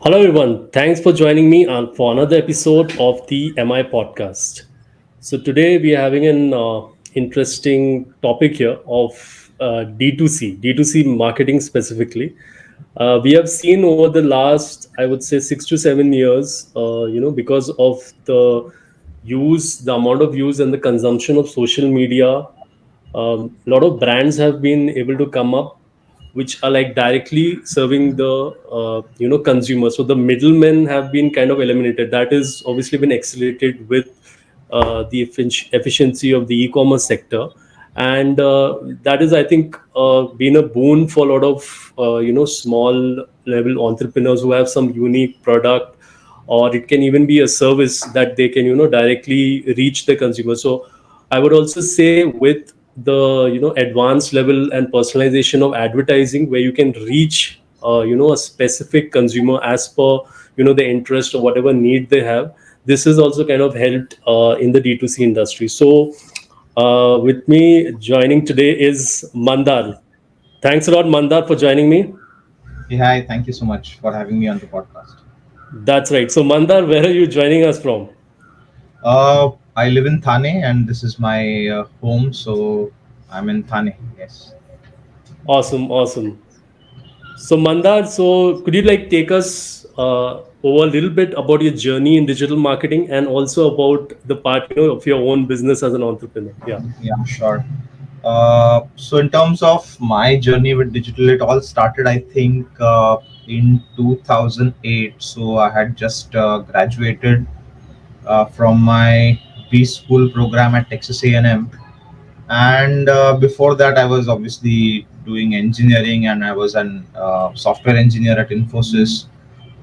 Hello, everyone. Thanks for joining me for another episode of the MI podcast. So today we are having an interesting topic here of D2C marketing specifically. We have seen over the last, I would say, 6 to 7 years, because of the amount of use and the consumption of social media, a lot of brands have been able to come up which are like directly serving the consumer. So the middlemen have been kind of eliminated. That is obviously been accelerated with the efficiency of the e-commerce sector, and that is, I think, been a boon for a lot of small level entrepreneurs who have some unique product, or it can even be a service that they can directly reach the consumer. So I would also say with the advanced level and personalization of advertising, where you can reach a specific consumer as per the interest or whatever need they have. This has also kind of helped in the D2C industry. So with me joining today is Mandar. Thanks a lot, Mandar, for joining me. Hey, hi, thank you so much for having me on the podcast. That's right. So Mandar, where are you joining us from? I live in Thane and this is my home, so I'm in Thane, yes. Awesome, awesome. So Mandar, so could you like take us over a little bit about your journey in digital marketing and also about the part of your own business as an entrepreneur? Yeah. Yeah, sure. So, in terms of my journey with digital, it all started, I think, in 2008. So, I had just graduated from my B school program at Texas A&M. And before that, I was obviously doing engineering and I was an software engineer at Infosys.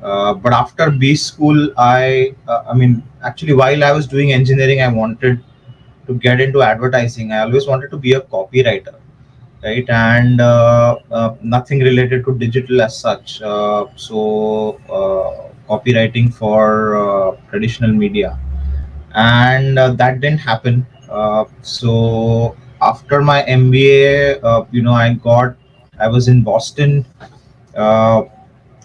But after B school, I mean, actually, while I was doing engineering, I wanted to get into advertising. I always wanted to be a copywriter, right? And nothing related to digital as such. Copywriting for traditional media, and that didn't happen. So after my MBA, I was in Boston. Uh,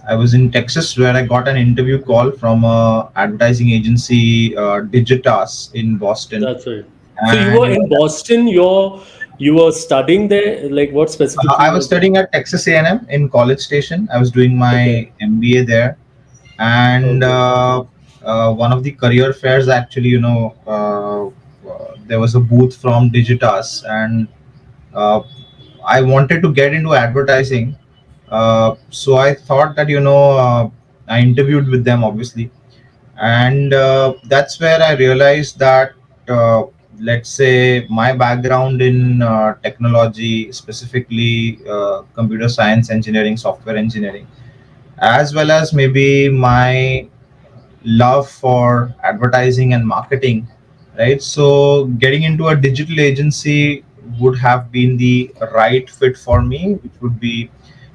I was in Texas where I got an interview call from a advertising agency, Digitas in Boston, That's right. So you were and in Boston. You were studying there. Like what I specifically was was it? studying at Texas A&M in College Station. I was doing Okay. my MBA there, and Okay. one of the career fairs actually, there was a booth from Digitas, and uh, I wanted to get into advertising. So I thought that I interviewed with them obviously, and that's where I realized that uh, let's say my background in technology, specifically computer science engineering, software engineering, as well as maybe my love for advertising and marketing, right? So getting into a digital agency would have been the right fit for me, which would be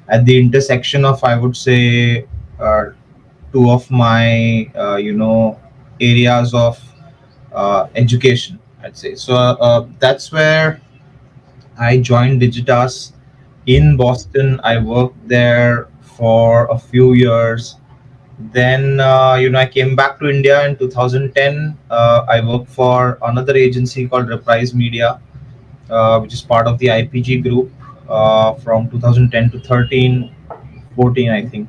at the intersection of, I would say, uh, two of my areas of education, I'd say. So that's where I joined Digitas in Boston. I worked there for a few years. Then I came back to India in 2010. I worked for another agency called Reprise Media, which is part of the IPG group, from 2010 to 13, 14, I think.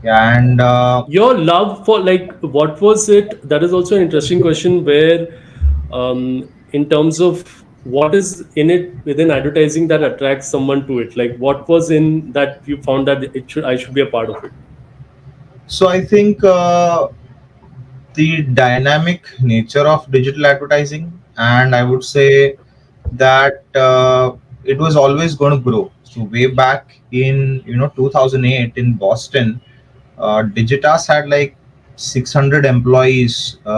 Yeah, and Your love for, like, what was it? That is also an interesting question. Where, in terms of what is in it within advertising that attracts someone to it? Like, what was in that you found that I should be a part of it? so I think the dynamic nature of digital advertising, and I would say that it was always going to grow. So way back in 2008 in Boston, Digitas had like 600 employees who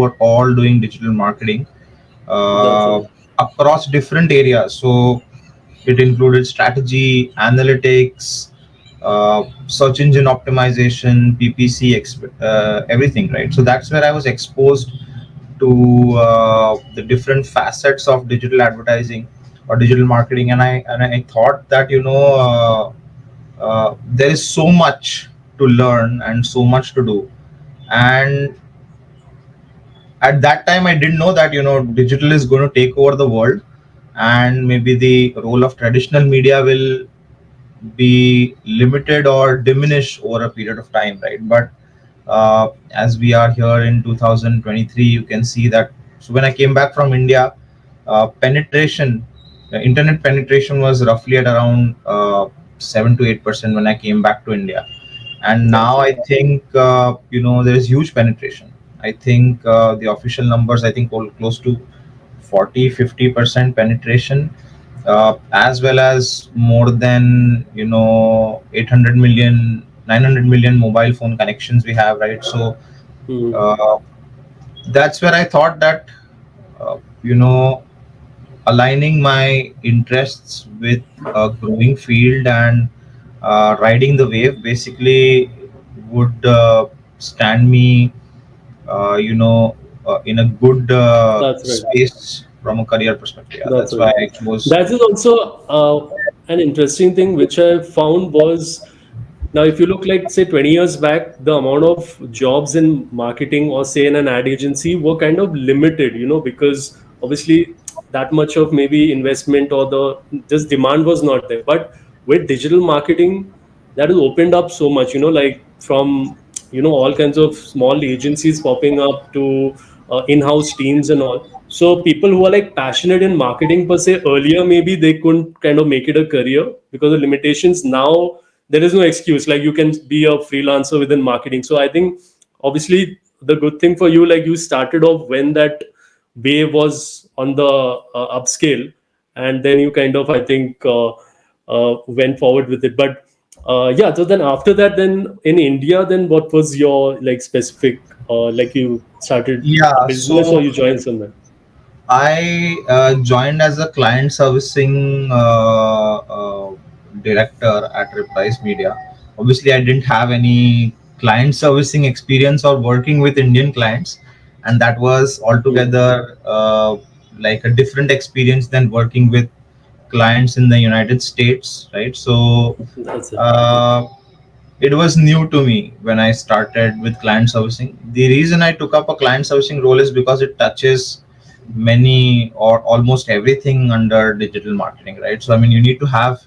are all doing digital marketing That's uh, right. across different areas. So it included strategy, analytics, search engine optimization, PPC, everything, right? So that's where I was exposed to the different facets of digital advertising or digital marketing, and I thought that there is so much. to learn and so much to do. And at that time, I didn't know that digital is going to take over the world, and maybe the role of traditional media will be limited or diminish over a period of time, right? But as we are here in 2023, you can see that. So when I came back from India, internet penetration was roughly at around 7 to 8% when I came back to India, and now Okay. I think there is huge penetration. I think the official numbers, I think, close to 40-50% penetration, as well as more than 800 million, 900 million mobile phone connections we have, right? So Hmm. uh, that's where I thought that uh, you know aligning my interests with a growing field and riding the wave basically would stand me in a good That's right. space from a career perspective. Yeah, That's that's why right. I chose. That is also an interesting thing which I found was, now if you look like say 20 years back, the amount of jobs in marketing or say in an ad agency were kind of limited, because obviously that much of maybe investment or the just demand was not there. But with digital marketing, that has opened up so much, like from all kinds of small agencies popping up to in-house teams and all. So people who are like passionate in marketing per se, earlier maybe they couldn't kind of make it a career because of limitations. Now there is no excuse, like you can be a freelancer within marketing. So I think obviously the good thing for you, like you started off when that wave was on the upscale, and then you kind of I think went forward with it. But yeah, so then after that, then in India, then what was your like specific like you started a Yeah, business or so you joined somewhere? I joined as a client servicing director at Reprise Media. Obviously, I didn't have any client servicing experience or working with Indian clients, and that was Hmm. altogether like a different experience than working with clients in the United States, right? So That's it. uh, it was new to me when I started with client servicing. The reason I took up a client servicing role is because it touches many or almost everything under digital marketing, right? So, I mean, you need to have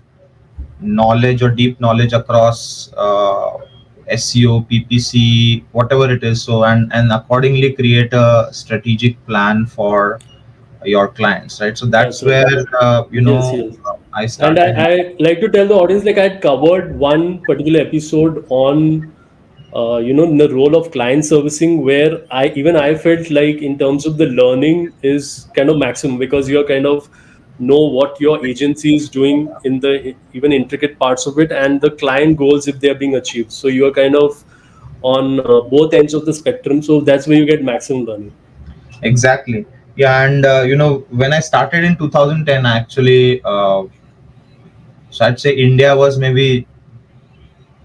knowledge or deep knowledge across SEO, PPC, whatever it is. So, and accordingly create a strategic plan for your clients, right? So That's that's right. where Yes, yes. I And started. I like to tell the audience, like I had covered one particular episode on, the role of client servicing, where I felt like in terms of the learning is kind of maximum because you're kind of know what your agency is doing in the even intricate parts of it and the client goals if they are being achieved. So you are kind of on both ends of the spectrum. So that's where you get maximum learning. Exactly. Yeah, and when I started in 2010, actually, so I'd say India was maybe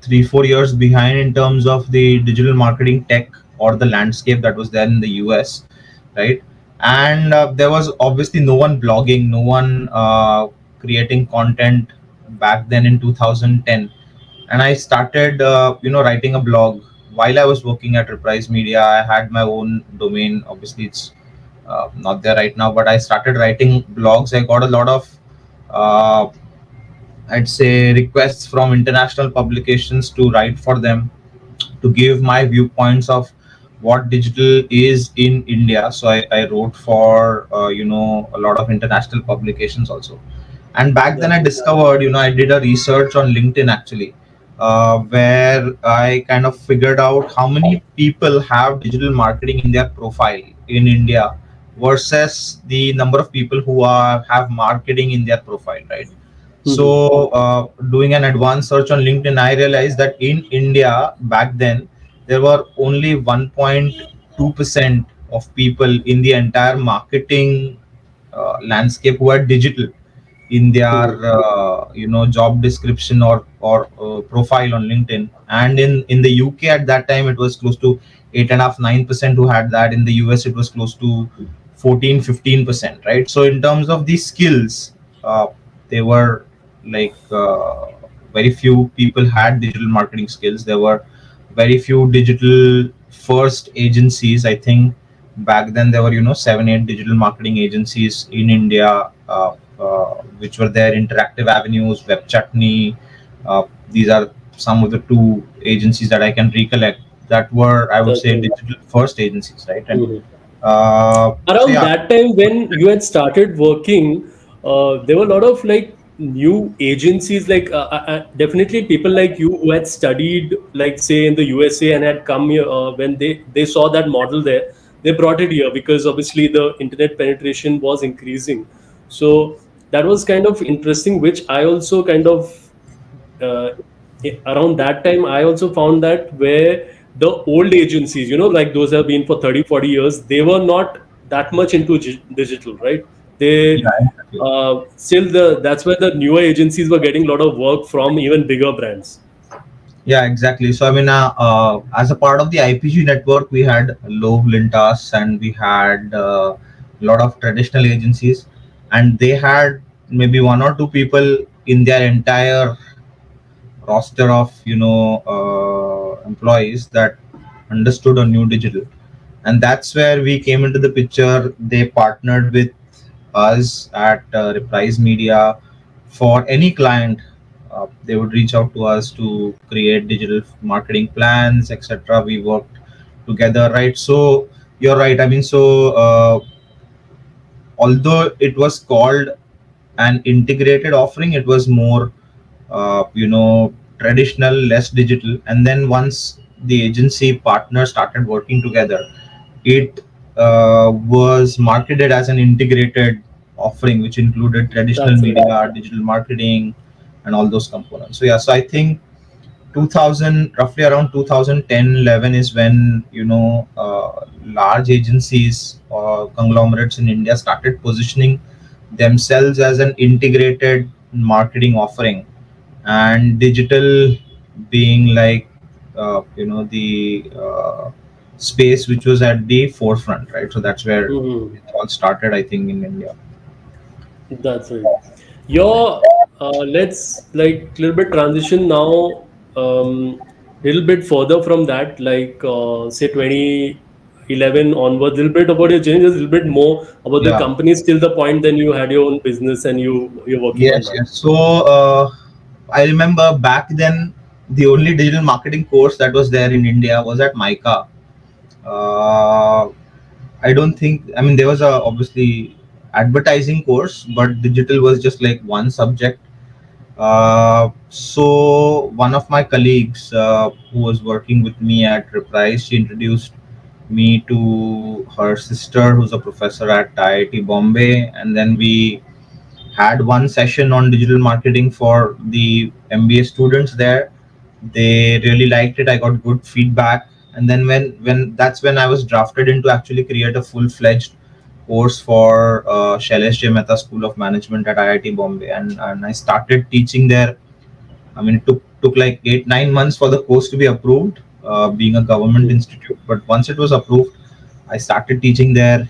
3-4 years behind in terms of the digital marketing tech or the landscape that was there in the US, right? And there was obviously no one blogging, no one creating content back then in 2010. And I started writing a blog while I was working at Reprise Media. I had my own domain. Obviously it's not there right now, but I started writing blogs. I got a lot of uh, I'd say requests from international publications to write for them, to give my viewpoints of what digital is in India. So I wrote for a lot of international publications also. And back then I That's it. discovered, I did a research on LinkedIn actually, where I kind of figured out how many people have digital marketing in their profile in India versus the number of people who have marketing in their profile, right? Mhm. So, doing an advanced search on LinkedIn, I realized that in India back then, there were only 1.2% of people in the entire marketing landscape who are digital in their Mhm. job description or profile on LinkedIn. And in the UK at that time it was close to 8.5-9% who had that. In the US it was close to 14-15%, right? So in terms of these skills, they were like very few people had digital marketing skills. There were very few digital first agencies. I think back then there were, 7 8 digital marketing agencies in India, which were there: Interactive Avenues, Web Chutney. These are some of the two agencies that I can recollect that were, I would That's say, right. digital first agencies, right? And Mhm. so Around yeah. that time when you had started working, there were a lot of like new agencies, like definitely people like you who had studied, like say in the USA and had come here when they saw that model there, they brought it here because obviously the internet penetration was increasing. So that was kind of interesting, which I also kind of uh, around that time I also found that where the old agencies, like those have been for 30, 40 years, they were not that much into digital, right? They Yeah, exactly. still that's where the newer agencies were getting a lot of work from even bigger brands. Yeah, exactly. So I mean, as a part of the IPG network, we had Love Lintas, and we had a lot of traditional agencies, and they had maybe one or two people in their entire roster of, employees that understood on new digital. And that's where we came into the picture. They partnered with us at Reprise Media. For any client, they would reach out to us to create digital marketing plans, etc. We worked together, right? So you're right. I mean, so although it was called an integrated offering, it was more, traditional, less digital. And then once the agency partners started working together, it was marketed as an integrated offering, which included traditional That's right. media, digital marketing, and all those components. So yeah, so I think 2000, roughly around 2010-11 is when, large agencies or conglomerates in India started positioning themselves as an integrated marketing offering, and digital being like, the space which was at the forefront, right? So that's where Hmm. it all started, I think, in India. That's right. Your let's like little bit transition now, little bit further from that, like say 2011 onwards. Little bit about your journey, just a little bit more about the Yeah. company till the point then you had your own business and you're working on Yes, that. yes. So I remember back then the only digital marketing course that was there in India was at Mica. Uh, I don't think. I mean, there was a obviously advertising course, but digital was just like one subject. So one of my colleagues who was working with me at Reprise, she introduced me to her sister, who's a professor at IIT Bombay, and then we had one session on digital marketing for the MBA students there. They really liked it. I got good feedback, and then when that's when I was drafted in to actually create a full fledged course for Shailesh J Mehta School of Management at IIT Bombay, and I started teaching there. I mean, it took like 8 9 months for the course to be approved, being a government Mm. institute. But once it was approved, I started teaching there.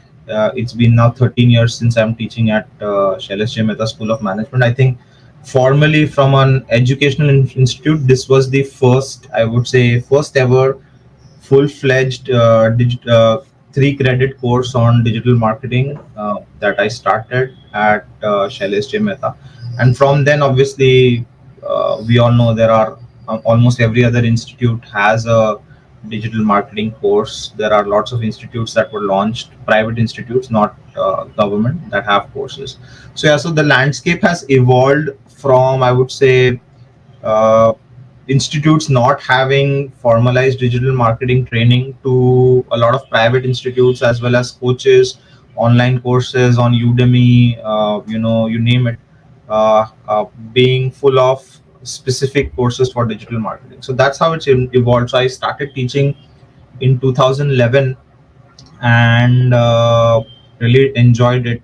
It's been now 13 years since I'm teaching at Shailesh J Mehta School of Management. I think formally from an educational institute, this was the first, I would say, first ever full-fledged 3 credit course on digital marketing that I started at Shailesh J Mehta. And from then, obviously, we all know there are almost every other institute has a digital marketing course. There are lots of institutes that were launched, private institutes, not government, that have courses. So yeah, so the landscape has evolved from, I would say, uh, institutes not having formalized digital marketing training to a lot of private institutes, as well as coaches, online courses on Udemy, you name it, being full of specific courses for digital marketing. So that's how it's evolved. So I started teaching in 2011, and really enjoyed it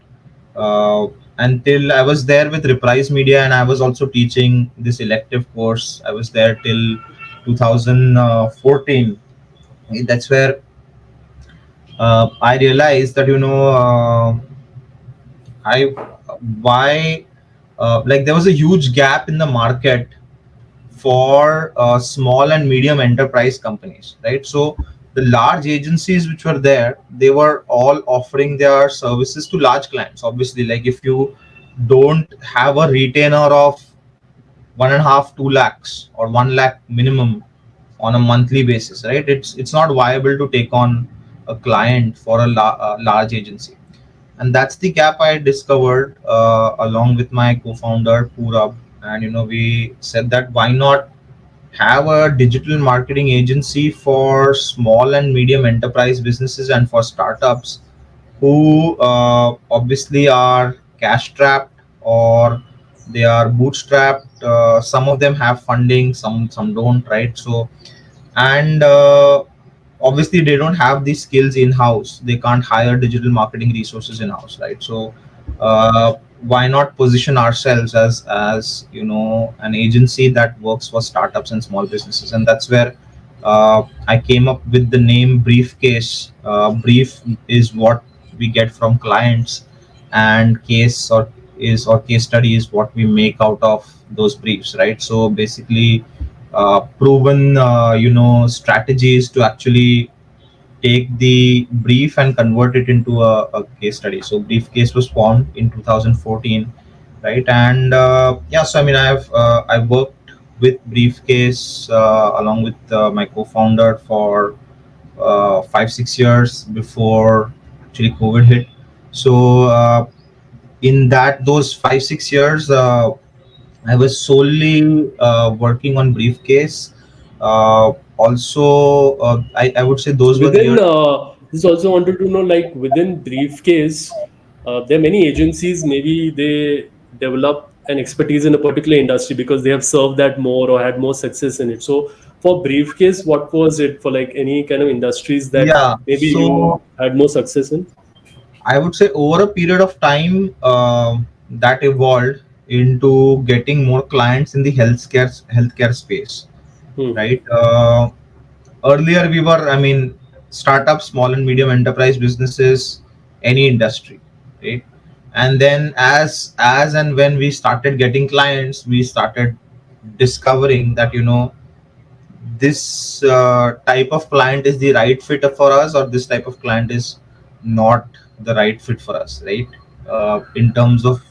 uh, until I was there with Reprise Media, and I was also teaching this elective course. I was there till 2014. That's where I realized that, I why like there was a huge gap in the market for small and medium enterprise companies, right? So the large agencies which were there, they were all offering their services to large clients. Obviously, like if you don't have a retainer of 1.5 2 lakhs or 1 lakh minimum on a monthly basis, right? It's not viable to take on a client for a large agency, and that's the gap I discovered along with my co-founder Purab. And we said that why not have a digital marketing agency for small and medium enterprise businesses and for startups who obviously are cash strapped, or they are bootstrapped. Some of them have funding, some don't, right? So, and obviously they don't have these skills in house, they can't hire digital marketing resources in house, right? So why not position ourselves as an agency that works for startups and small businesses? And that's where I came up with the name Briefcase. Brief is what we get from clients, and case or case study is what we make out of those briefs, right? So basically proven strategies to actually take the brief and convert it into a case study. So Briefcase was formed in 2014, right? And yeah, so I mean, I worked with Briefcase along with my co-founder for 5 6 years before actually COVID hit. So in that those 5 6 years, I was solely working on Briefcase. Also, I would say So those were the within years. this, also wanted to know, like within Briefcase, there are many agencies. Maybe they develop an expertise in a particular industry because they have served that more or had more success in it. So for Briefcase, what was it for? Like any kind of industries that Yeah, maybe you so had more success in? I would say over a period of time, that evolved into getting more clients in the healthcare space, Hmm. right? Earlier we were, I mean, startups, small and medium enterprise businesses, any industry, right? And then as and when we started getting clients, we started discovering that this type of client is the right fit for us, or this type of client is not the right fit for us, right? In terms of,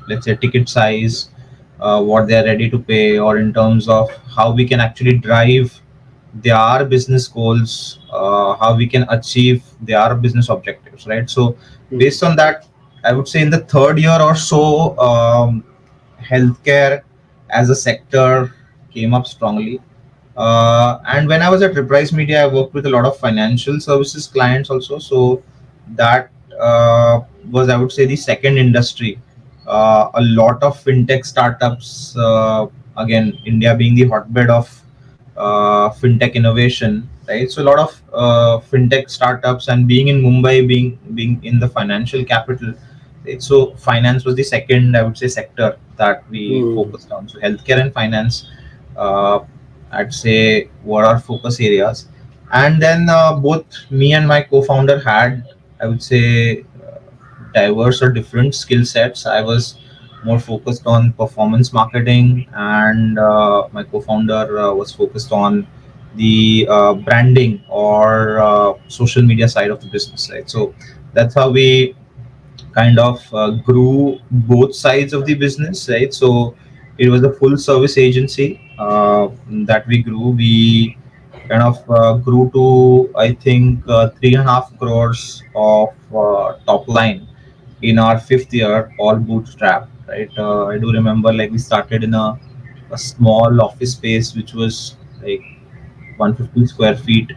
let's say, ticket size, what they're ready to pay, or in terms of how we can actually drive their business goals, how we can achieve their business objectives, right? So Hmm. based on that, I would say in the third year or so, healthcare as a sector came up strongly. And when I was at Reprise Media, I worked with a lot of financial services clients also. So that was, I would say, the second industry. A lot of fintech startups, again, India being the hotbed of fintech innovation, right? So a lot of fintech startups, and being in Mumbai, being in the financial capital, right? So finance was the second, I would say, sector that we Hmm. focused on. So healthcare and finance, uh, I'd say, were our focus areas. And then both me and my co-founder had, I would say, diverse or different skill sets. I was more focused on performance marketing, and my co-founder was focused on the branding or social media side of the business, right? So that's how we kind of grew both sides of the business, right? So it was a full service agency that we grew. We kind of grew to, I think, 3.5 crores of top line in our fifth year, all bootstrap, right? I do remember, like, we started in a small office space which was like 150 square feet,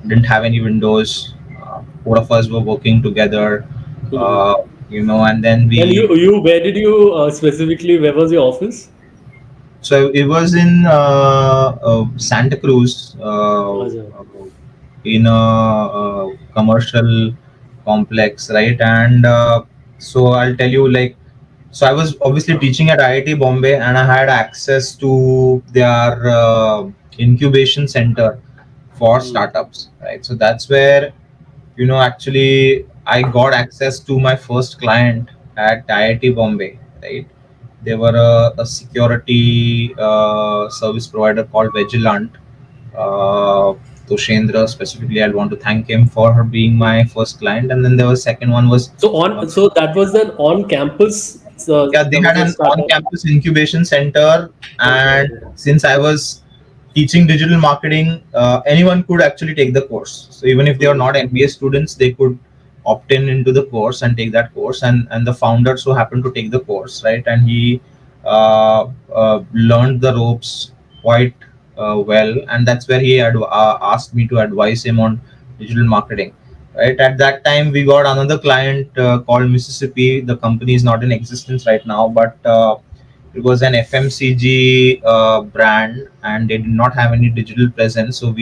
didn't have any windows. Four of us were working together, Hmm. uh, and then And we. where did you specifically? Where was your office? So it was in Santa Cruz, Acha. in a commercial complex, right? And so I'll tell you, like, so I was obviously teaching at IIT Bombay, and I had access to their incubation center for Hmm. startups, right? So that's where actually I got access to my first client at IIT Bombay, right? They were a security service provider called Vigilant. uh, Toshendra specifically, I'd want to thank him for her being my first client. And then there was second one was, So uh, on, so that was then on campus. yeah, they There had was a an startup. on-campus incubation center. Okay, And okay. since I was teaching digital marketing, anyone could actually take the course. So even if they are Hmm. not MBA students, they could opt in into the course and take that course. And the founder so happened to take the course, right? And he learned the ropes quite well, and that's where he had asked me to advise him on digital marketing. Right at that time, we got another client called Mississippi. The company is not in existence right now, but it was an FMCG brand, and they did not have any digital presence. So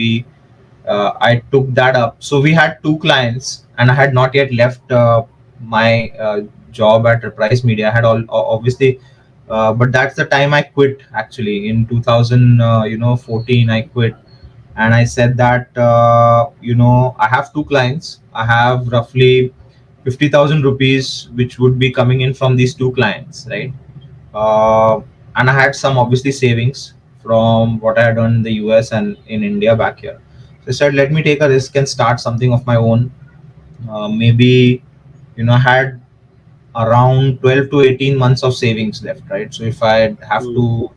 I took that up. So we had two clients, and I had not yet left my job at Reprise Media. I had obviously, but that's the time I quit. Actually, in 2014, I quit, and I said that I have two clients. I have roughly 50,000 rupees, which would be coming in from these two clients, right? uh, and I had some obviously savings from what I had done in the US and in India back here. So I said, let me take a risk and start something of my own. Maybe I had around 12 to 18 months of savings left, right? So if I have Hmm. to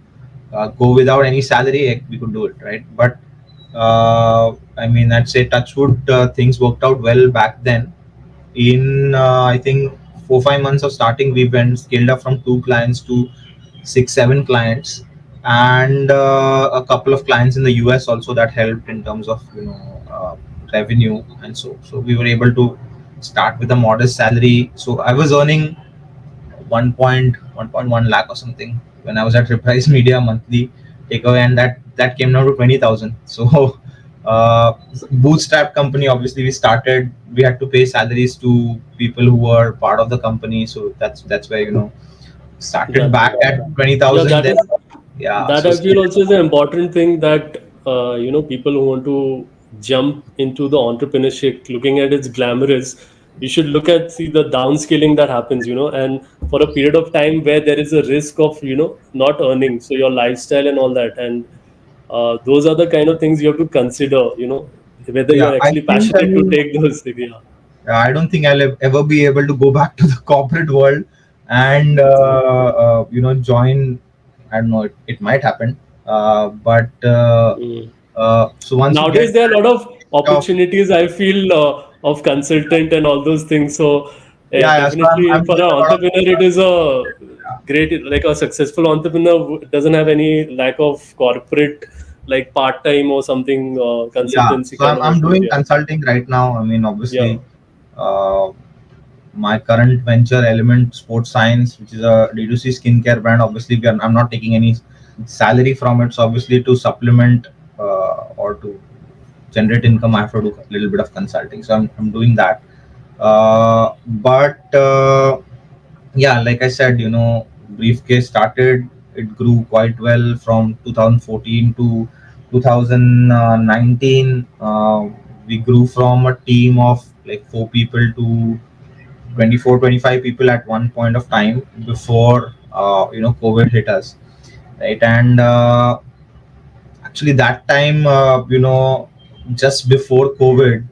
go without any salary, we could do it, right? But I mean, I'd say touchwood, things worked out well back then. In I think 4 5 months of starting, we went scaled up from two clients to 6 7 clients, and a couple of clients in the US also that helped in terms of revenue. And so we were able to start with a modest salary. So I was earning 1.1 lakh or something when I was at Reprise Media monthly takeaway, and that came down to 20,000. So bootstrap company. Obviously, we had to pay salaries to people who were part of the company. So that's where started That's back it. at Yeah, 20,000 that then. is, Yeah, that so I feel scale. also is an important thing that people who want to jump into the entrepreneurship, looking at it's glamorous, you should look at, see the downscaling that happens, and for a period of time where there is a risk of not earning, so your lifestyle and all that, and those are the kind of things you have to consider, whether Yeah, you're I actually think, I passionate to mean, take those things. Yeah. I don't think I'll ever be able to go back to the corporate world and join. I don't know. It might happen, but Mm. so once you get Nowadays there are a lot of of opportunities, I feel, of consultant and all those things. So yeah, yeah. So I'm definitely I'm for doing an a lot of entrepreneur it is a great, like a successful entrepreneur doesn't have any lack of corporate, like part-time or something, yeah. consultancy So kind of a I'm thing. doing Yeah. consulting right now. I mean, Yeah. obviously, uh, my current venture, Element Sports Science, which is a D2C skincare brand. Obviously, I'm not taking any salary from it. So obviously, to supplement or to generate income, I have to do a little bit of consulting. So I'm doing that. But yeah, like I said, Briefcase started. It grew quite well from 2014 to 2019. We grew from a team of like 4 people to 24 25 people at one point of time before COVID hit us, right? And actually that time, just before COVID,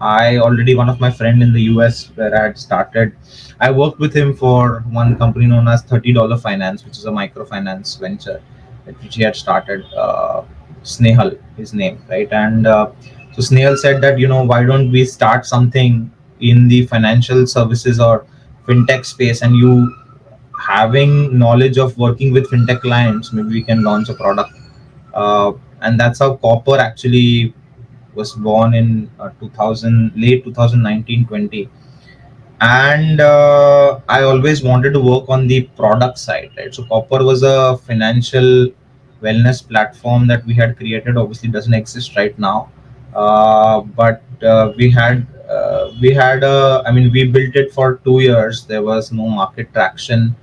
I already one of my friend in the US where I had started. I worked with him for one company known as $30 Finance, which is a microfinance venture, which he had started. Snehal, his name, right? And so Snehal said that why don't we start something in the financial services or fintech space, and you having knowledge of working with fintech clients, maybe we can launch a product. And that's how Copper actually was born in 2000 late 2019 20. And I always wanted to work on the product side, right? So Copper was a financial wellness platform that we had created. Obviously doesn't exist right now, but we had I mean, we built it for 2 years. There was no market traction.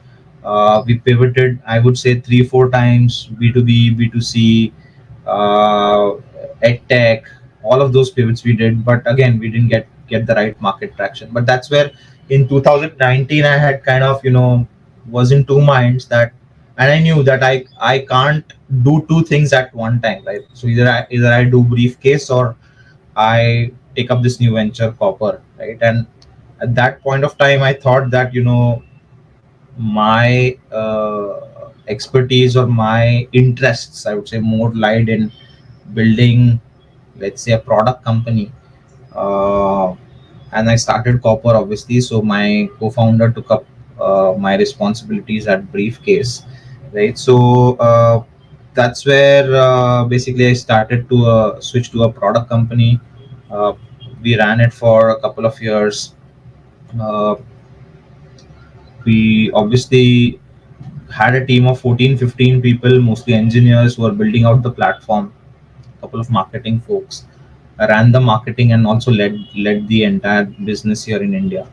We pivoted, I would say, 3 4 times: B2B, B2C, uh, EdTech, all of those pivots we did. But again, we didn't get the right market traction. But that's where in 2019 I had kind of was in two minds that, and I knew that I can't do two things at one time, right? So either I do briefcase or I take up this new venture, copper, right? And at that point of time, I thought that my expertise or my interests, I would say, more lied in building, let's say, a product company. uh, and I started copper, obviously. So my co-founder took up my responsibilities at briefcase, right? So that's where basically I started to switch to a product company. uh, we ran it for a couple of years. uh, we obviously had a team of 14, 15 people, mostly engineers, who were building out the platform. A couple of marketing folks ran the marketing and also led the entire business here in India.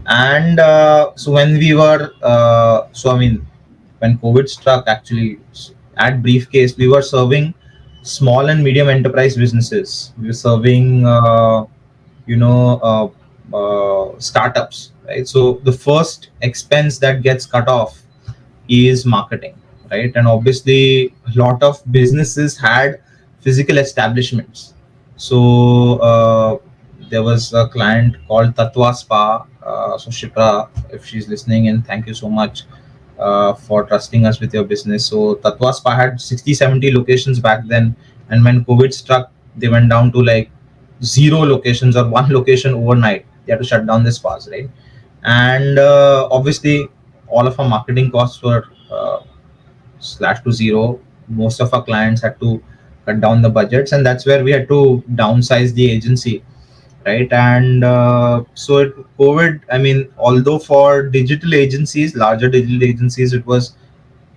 And so when we were so I mean, when COVID struck, actually, at briefcase we were serving small and medium enterprise businesses. We were serving you know uh, startups, right? So the first expense that gets cut off is marketing, right? And obviously a lot of businesses had physical establishments. So there was a client called Tatwa Spa. So Shipra, if she's listening, and thank you so much for trusting us with your business. So Tatwa Spa had 60, 70 locations back then, and when COVID struck, they went down to like zero locations or one location overnight. They had to shut down the spas, right? And obviously all of our marketing costs were slashed to zero. Most of our clients had to cut down the budgets, and that's where we had to downsize the agency, right? And so COVID, I mean, although for digital agencies, larger digital agencies, it was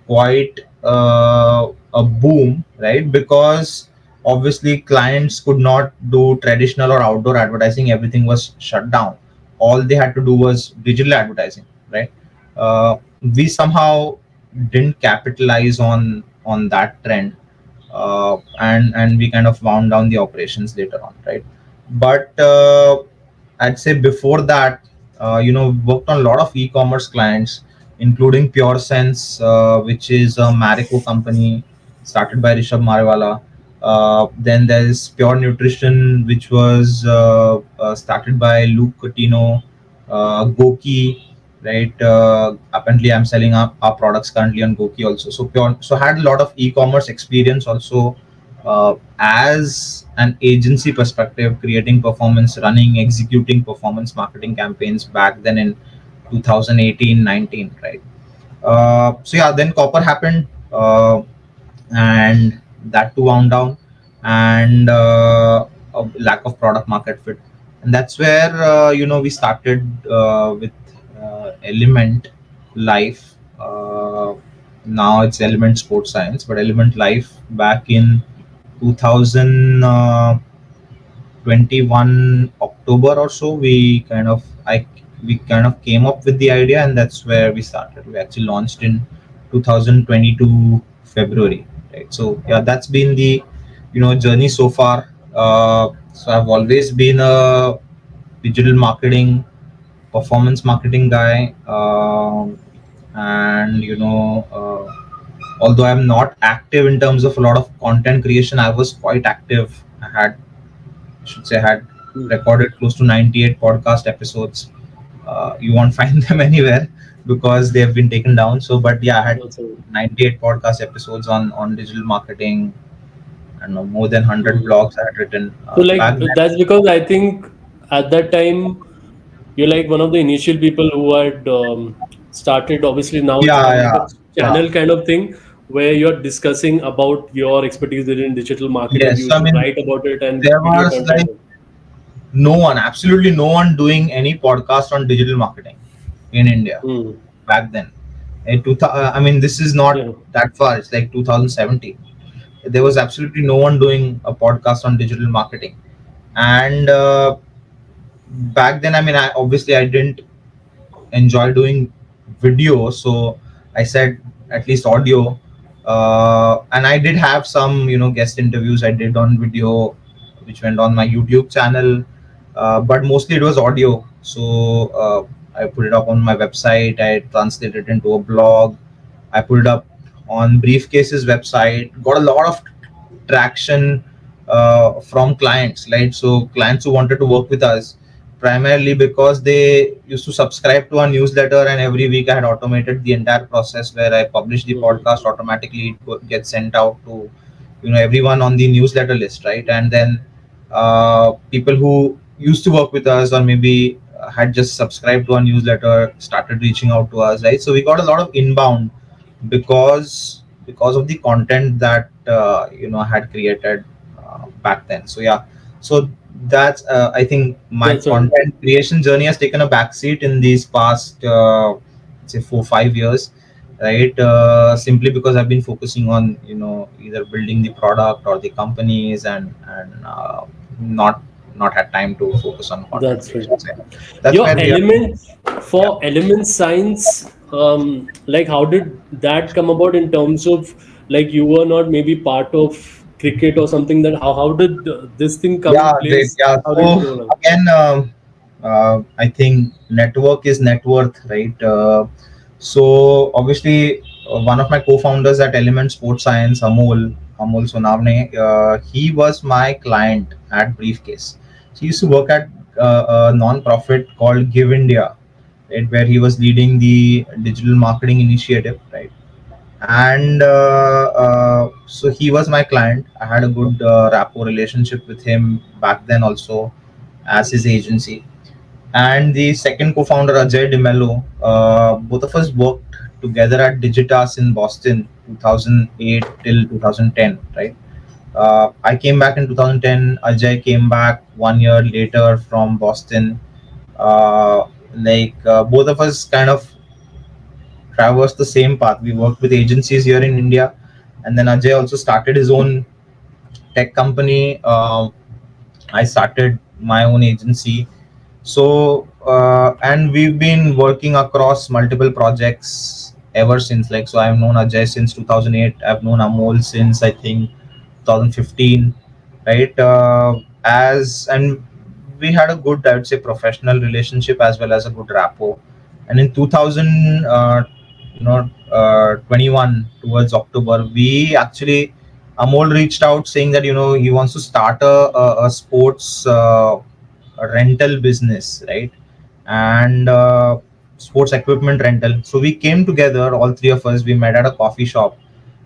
quite a boom, right? Because obviously clients could not do traditional or outdoor advertising, everything was shut down. All they had to do was digital advertising, right? We somehow didn't capitalize on that trend, and we kind of wound down the operations later on, right? But I'd say before that, worked on a lot of e-commerce clients, including Pure Sense, which is a Marico company started by Rishabh Mariwala. Then there's Pure Nutrition, which was started by Luke Cotino. Goki, right? Apparently, I'm selling our products currently on Goki also. So Pure, so I had a lot of e-commerce experience also, as an agency perspective, creating performance, running, executing performance marketing campaigns back then in 2018, 19, right? So yeah, then copper happened, and that too wound down, and a lack of product market fit, and that's where we started with Element Life. Now it's Element Sports Science, but Element Life back in 2021 October or so, we kind of came up with the idea, and that's where we started. We actually launched in 2022 February, right? So yeah, that's been the journey so far. So I've always been a digital marketing, performance marketing guy, and although I'm not active in terms of a lot of content creation, I was quite active. I had Hmm. recorded close to 98 podcast episodes. You won't find them anywhere because they have been taken down. So, but yeah, I had That's all. 98 podcast episodes on digital marketing, and more than 100 Hmm. blogs I had written So like back then. that's because I think at that time you're like one of the initial people who had started. Obviously now it's Yeah, come like a yeah, yeah. channel kind of thing where you're discussing about your expertise within digital marketing. Yes, You I should mean, write about it and there video was like content. no one, absolutely no one doing any podcast on digital marketing in India Hmm. back then. I mean, this is not Yeah. that far. It's like 2017. There was absolutely no one doing a podcast on digital marketing, and back then, I mean, I didn't enjoy doing video, so I said at least audio. And I did have some guest interviews I did on video, which went on my YouTube channel, but mostly it was audio. So I put it up on my website. I translated it into a blog. I put it up on Briefcase's website. Got a lot of traction from clients, right? So clients who wanted to work with us primarily because they used to subscribe to our newsletter, and every week I had automated the entire process where I publish the Mhm. podcast automatically. Gets sent out to everyone on the newsletter list, right? And then people who used to work with us or maybe had just subscribed to our newsletter started reaching out to us, right? So we got a lot of inbound because of the content that I had created back then. So yeah, so that's I think my That's right. content creation journey has taken a backseat in these past say 4 5 years, right? Simply because I've been focusing on either building the product or the companies, and not not had time to focus on content That's right. creation. So, that's Your where we are. element Yeah. for element science, like how did that come about in terms of like you were not maybe part of cricket or something that how did this thing come Yeah, in great. place? Yeah. How did you So know? again, I think network is net worth, right? So obviously, one of my co-founders at Element Sports Science, Amol Sonavne, he was my client at Briefcase. So he used to work at a non-profit called Give India, right, where he was leading the digital marketing initiative, right? And so he was my client. I had a good rapport relationship with him back then also as his agency. And the second co-founder, Ajay DeMello, both of us worked together at Digitas in Boston 2008 till 2010, right? I came back in 2010. Ajay came back 1 year later from Boston. uh, both of us kind of traversed the same path. We worked with agencies here in India, and then Ajay also started his own tech company. I started my own agency. So and we've been working across multiple projects ever since. Like, so I've known Ajay since 2008. I've known Amol since I think 2015, right? As and we had a good, I would say, professional relationship as well as a good rapport. And in 2000, 21 towards October, we actually Amol reached out saying that he wants to start a sports rental business, right? And sports equipment rental. So we came together, all three of us. We met at a coffee shop,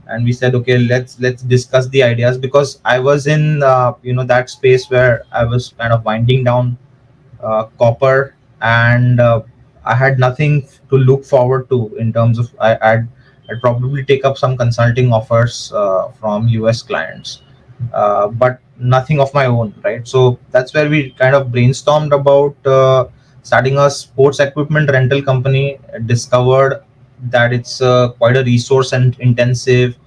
and we said, okay, let's discuss the ideas, because I was in that space where I was kind of winding down copper, and I had nothing to look forward to in terms of I'd probably take up some consulting offers from US clients, but nothing of my own, right? So that's where we kind of brainstormed about starting a sports equipment rental company. Discovered that it's quite a resource and intensive,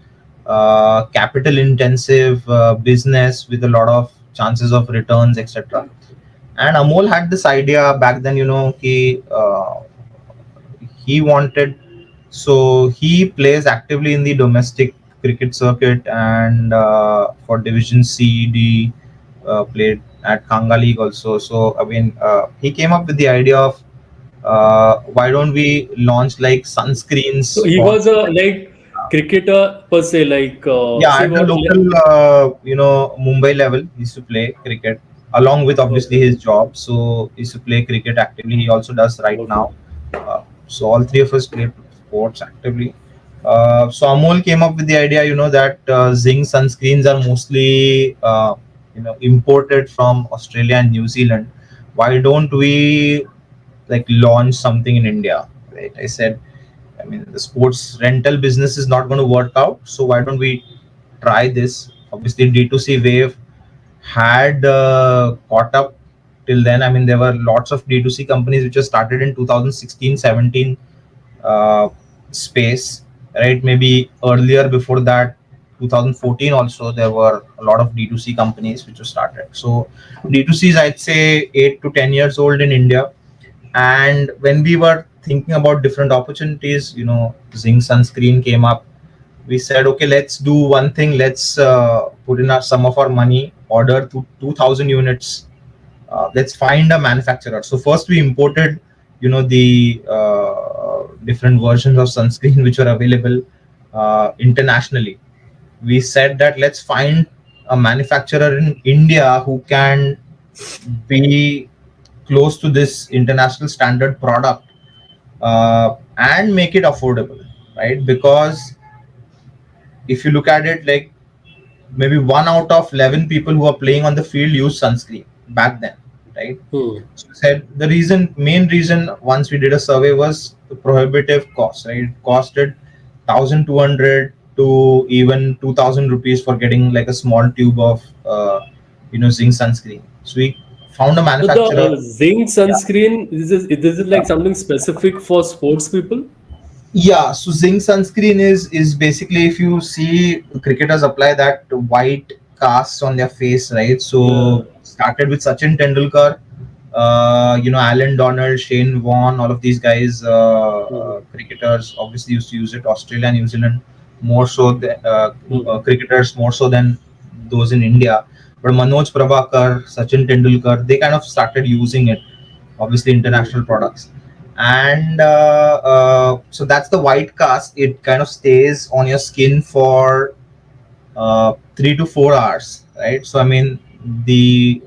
capital intensive business with a lot of chances of returns, etc. And Amol had this idea back then, he wanted, so he plays actively in the domestic cricket circuit, and for Division C, D, played at Kanga League also. So I mean, he came up with the idea of why don't we launch like So sunscreens he for, was a like cricketer per se, like yeah, say at the what local Mumbai level. He used to play cricket along with obviously okay, his job. So he used to play cricket actively. He also does right okay. now. So all three of us play sports actively. So Amol came up with the idea, that zinc sunscreens are mostly imported from Australia and New Zealand. Why don't we like launch something in India? Right? I said, I mean, the sports rental business is not going to work out. So why don't we try this? Obviously, D2C wave had caught up till then. I mean, there were lots of D2C companies which were started in 2016, 17 uh, space, right? Maybe earlier before that, 2014 also, there were a lot of D2C companies which were started. So D2C is, I'd say, 8 to 10 years old in India. And when we were thinking about different opportunities, zinc sunscreen came up. We said, okay, let's do one thing. Let's put in some of our money, order 2,000 units. Let's find a manufacturer. So first we imported the different versions of sunscreen which were available internationally. We said that let's find a manufacturer in India who can be close to this international standard product, and make it affordable, right? Because if you look at it, like maybe 1 out of 11 people who are playing on the field use sunscreen back then, right? Hmm. So said the main reason once we did a survey was the prohibitive cost, right? It costed 1,200 to even 2,000 rupees for getting like a small tube of zinc sunscreen. So we found a So the manufacturer. zinc Yeah. sunscreen, is it like something specific for sports people? Yeah, so zinc sunscreen is basically, if you see cricketers apply that white cast on their face, right? Yeah. So started with Sachin Tendulkar, Alan Donald, Shane Warne, all of these guys, Hmm. cricketers obviously used to use it. Australia, New Zealand, more so Hmm. cricketers more so than those in India. But Manoj Prabhakar, Sachin Tendulkar, they kind of started using it. Obviously, Hmm. international products, and so that's the white cast. It kind of stays on your skin for 3 to 4 hours, right? So I mean, the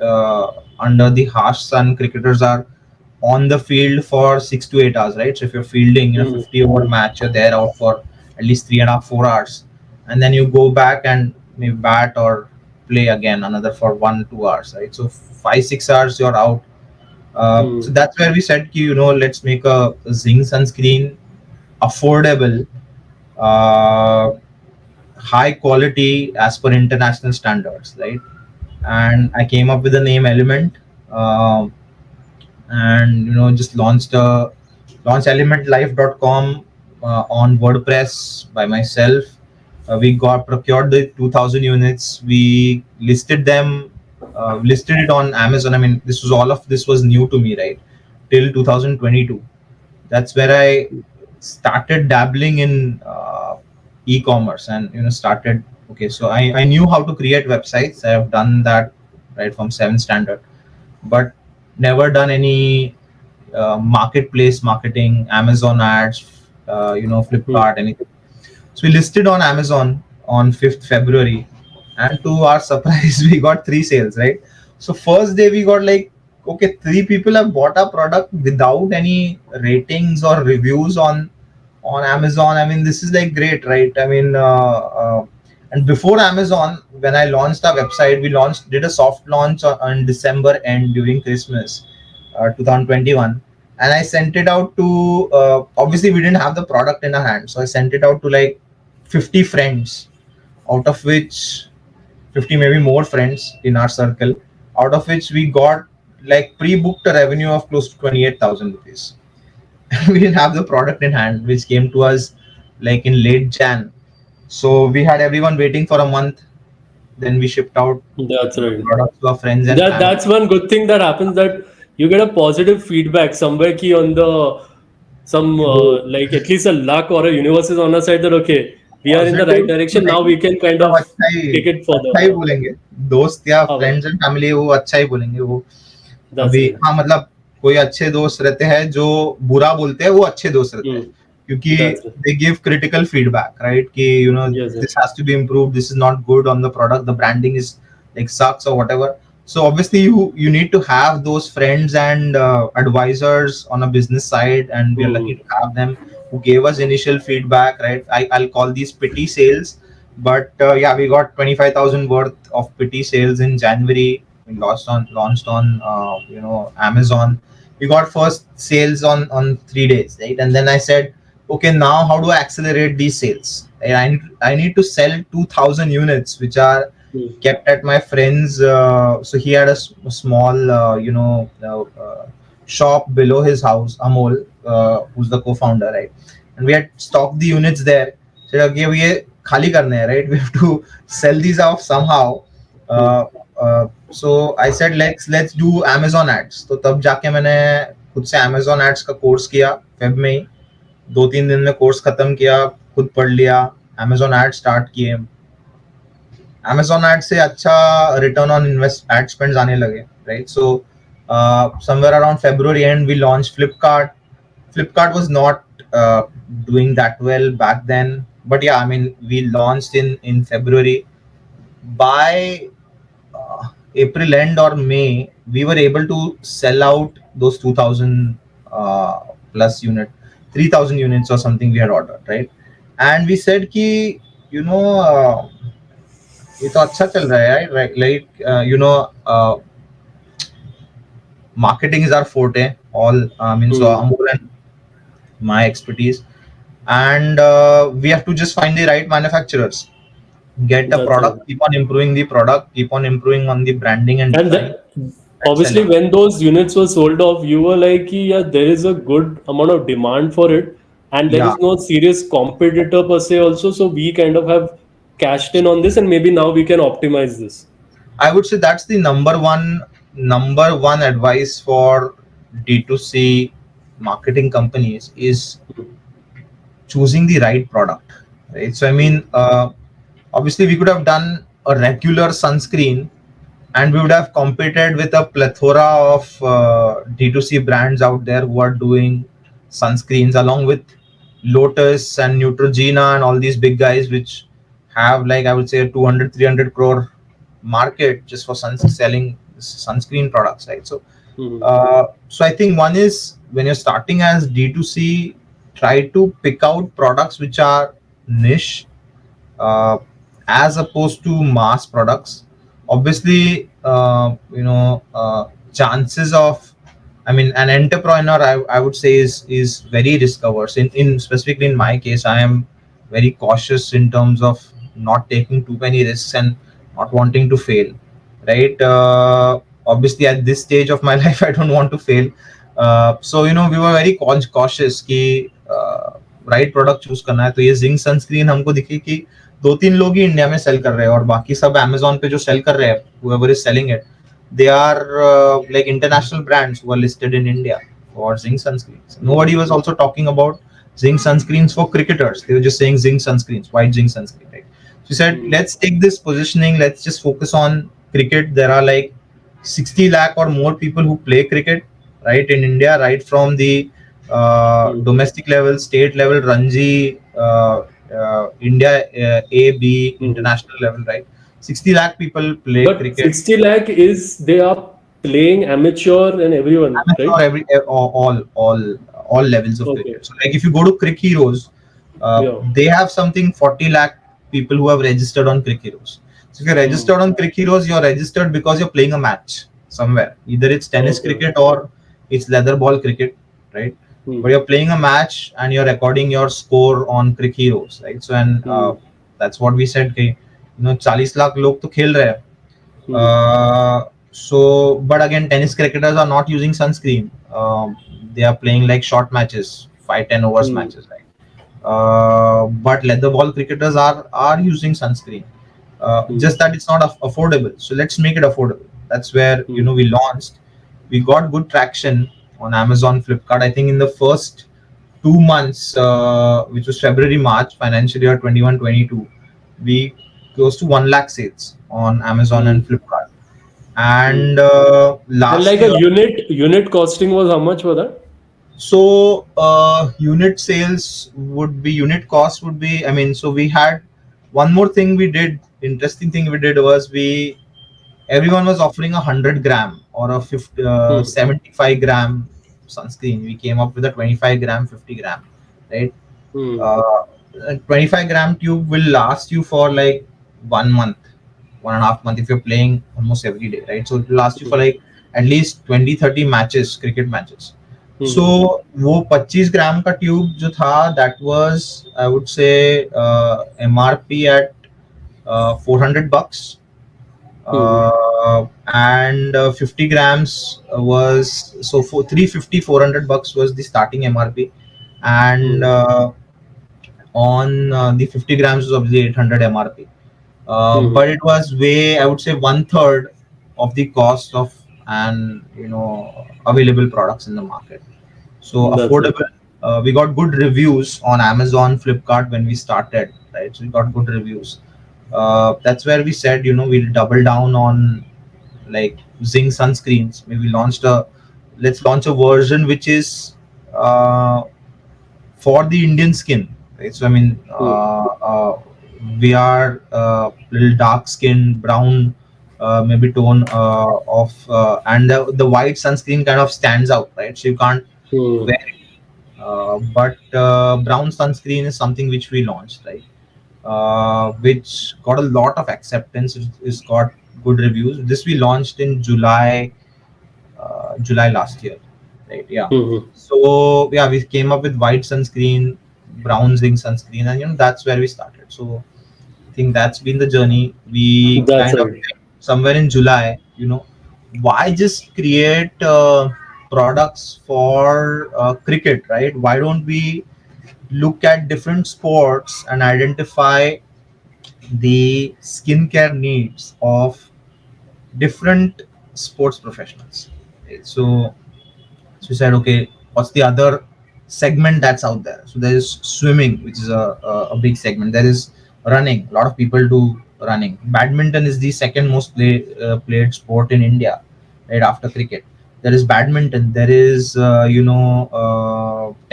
under the harsh sun, cricketers are on the field for 6 to 8 hours, right? So if you're fielding in a Hmm. 50-over match, you're there out for at least 3.5 4 hours, and then you go back and maybe bat or play again another for 1 2 hours, right? So 5 6 hours you're out. So Hmm. that's where we said, let's make a zinc sunscreen affordable, uh, high quality as per international standards, right? And I came up with the name Element, um, and just launched elementlife.com on WordPress by myself. We got procured the 2,000 units. We listed it on Amazon. I mean, this was new to me, right? Till 2022. That's where I started dabbling in e-commerce, and started. Okay, so I knew how to create websites. I have done that right from 7th standard, but never done any marketplace marketing, Amazon ads, Hmm. Flipkart, anything. So we listed on Amazon on 5th February, and to our surprise, we got 3 sales, right? So first day we got like, okay, 3 people have bought our product without any ratings or reviews on Amazon. I mean, this is like great, right? I mean, and before Amazon, when I launched our website, we did a soft launch on December end during Christmas, 2021, and I sent it out to. Obviously, we didn't have the product in our hand, so I sent it out to like 50 friends, out of which 50 maybe more friends in our circle, out of which we got like pre-booked a revenue of close to 28,000 rupees. We didn't have the product in hand, which came to us like in late Jan. So we had everyone waiting for a month. Then we shipped out That's the right. products to our friends and That's family. one good thing that happens, that you get a positive feedback somewhere key on the some like at least a luck or a universe is on our side, that okay, we are in the right positive direction now, नहीं, we can kind मतलब of take it further. अच्छा ही बोलेंगे. दोस्त या हाँ भाई, friends and family वो अच्छा ही बोलेंगे वो. that's अभी right. हाँ, मतलब कोई अच्छे दोस्त रहते हैं जो बुरा बोलते हैं, वो अच्छे दोस्त रहते हैं, Hmm. क्योंकि That's right. they give critical feedback, right? कि Yes, this yes. has to be improved, this is not good on the product, the branding is like sucks or whatever. So obviously you need to have those friends and advisors on a business side, and we are lucky Hmm. to have them who gave us initial feedback, right? I'll call these pity sales, but yeah, we got 25,000 worth of pity sales in January. We launched on Amazon. We got first sales on 3 days, right? And then I said, okay, now how do I accelerate these sales? And I need to sell 2,000 units, which are Hmm. kept at my friend's. So he had a small, shop below his house, Amol, who's the co-founder, right? And we had stocked the units there. Said, okay, we khali karne hai, right? We have to sell these off somehow. Hmm. Uh, so I said, let's do Amazon ads. तो तब जाके मैंने खुद से Amazon ads का course किया Feb में ही. 2 3 दिन में कोर्स खत्म किया, खुद पढ़ लिया, Amazon ads स्टार्ट किए. Amazon ads से अच्छा return on invest add spends आने लगे, right? So somewhere around February end we launched Flipkart. Flipkart was not doing that well back then. But yeah, I mean, we launched in February. By April end or May, we were able to sell out those 2,000 plus unit, 3,000 units or something we had ordered, right? And we said कि you know ये तो अच्छा चल रहा है, right? Like marketing is our forte. All I mean, so Hmm. Amul and my expertise, and we have to just find the right manufacturers, get a That's right. product, keep on improving the product, keep on improving on the branding and And design, and sell obviously, it. when those units were sold off, you were like, "Ki, yeah, there is a good amount of demand for it, and there Yeah, is no serious competitor per se, also. So we kind of have cashed in on this, and maybe now we can optimize this." I would say that's the number one advice for D2C marketing companies is choosing the right product, right? So I Hmm. mean, obviously we could have done a regular sunscreen and we would have competed with a plethora of D2C brands out there who are doing sunscreens along with Lotus and Neutrogena and all these big guys which have, like, I would say, a 200 300 crore market just for selling sunscreen products, right? So Hmm. so I think one is when you're starting as D2C, try to pick out products which are niche, uh, as opposed to mass products. Obviously, chances of, I mean, an entrepreneur, I would say, is very risk averse. In specifically in my case, I am very cautious in terms of not taking too many risks and not wanting to fail. Right. Obviously, at this stage of my life, I don't want to fail. So we were very cautious कि right product choose करना है. तो ये zinc sunscreen हमको दिखी कि दो तीन लोग ही इंडिया में सेल कर रहे हैं और बाकी सब अमेजोन पे जो सेल कर रहे हैं, whoever is selling it, they are like international brands who are listed in India for zinc sunscreens. Nobody was also talking about zinc sunscreens for cricketers. They were just saying zinc sunscreens, white zinc sunscreen, right? She said, Hmm. let's take this positioning, let's just focus on cricket. There are like 60 lakh or more people who play cricket, right, in India, right from the Hmm. domestic level, state level, Ranji, India, A, B, Hmm. international level, right? 60 lakh people play But cricket. 60 lakh is they are playing amateur and everyone, Amateur, right? all levels of Okay. cricket. So like if you go to Crick Heroes, Yeah. they have something 40 lakh people who have registered on Crick Heroes. So if you're Hmm. registered on Crick Heroes, you're registered because you're playing a match somewhere. Either it's tennis Okay. cricket or it's leather ball cricket, right? But Hmm. you're playing a match and you're recording your score on Crick Heroes, right? So and Hmm. that's what we said. कि, 40 lakh लोग तो खेल रहे हैं. Hmm. So, but again, tennis cricketers are not using sunscreen. They are playing like short matches, 5-10 overs Hmm. matches, right? But leather ball cricketers are using sunscreen. Hmm. Just that it's not affordable. So let's make it affordable. That's where Hmm. we launched. We got good traction on Amazon, Flipkart. I think in the first 2 months, which was February, March, financial year 21-22, we close to 1 lakh sales on Amazon Hmm. and Flipkart. Hmm. And And last like a year, unit costing was how much for that? so unit sales would be, unit cost would be, I mean, so we had one more thing we did. Interesting thing we did was everyone was offering 100 gram or a 50, Hmm. 75 gram sunscreen. We came up with a 25 gram, 50 gram, right? Hmm. uh, a 25 gram tube will last you for like 1 month, 1.5 month if you're playing almost every day, right? So it will last you for Hmm. like at least 20-30 matches, cricket matches. So Hmm. वो 25 ग्राम का tube जो था, that was, I would say, MRP at $400, Hmm. and 50 grams was, so for 350 $400 was the starting MRP. And Hmm. on the 50 grams of the 800 MRP. Hmm. But it was way, I would say, one third of the cost of and available products in the market. So That's it. affordable. We got good reviews on Amazon, Flipkart when we started, right? So we got good reviews. That's where we said, we'll double down on like zinc sunscreens. Maybe let's launch a version which is uh, for the Indian skin, right? So I mean, Hmm. we are little dark skin, brown, maybe tone and the white sunscreen kind of stands out, right? So you can't Hmm. wear it. But brown sunscreen is something which we launched, right? Which got a lot of acceptance. It's got good reviews. This we launched in July last year, right? Yeah. Hmm. So yeah, we came up with white sunscreen, brown zinc sunscreen, and that's where we started. So I think that's been the journey. We That's kind of right. somewhere in July, why just create products for cricket, right? Why don't we look at different sports and identify the skincare needs of different sports professionals? Okay, so we said, okay, what's the other segment that's out there? So there is swimming, which is a big segment. There is running. A lot of people do running. Badminton is the second most played sport in India, right after cricket. There is badminton. There is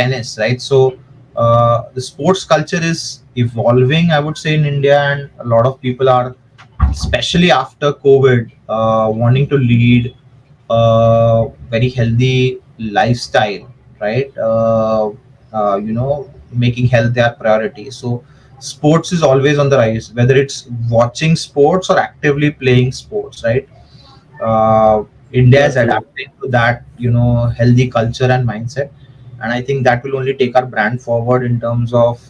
tennis, right? So the sports culture is evolving, I would say, in India, and a lot of people are, especially after COVID, wanting to lead very healthy lifestyle, right? Making health their priority. So sports is always on the rise, whether it's watching sports or actively playing sports, right? uh, India is That's right. adapting to that, healthy culture and mindset, and I think that will only take our brand forward in terms of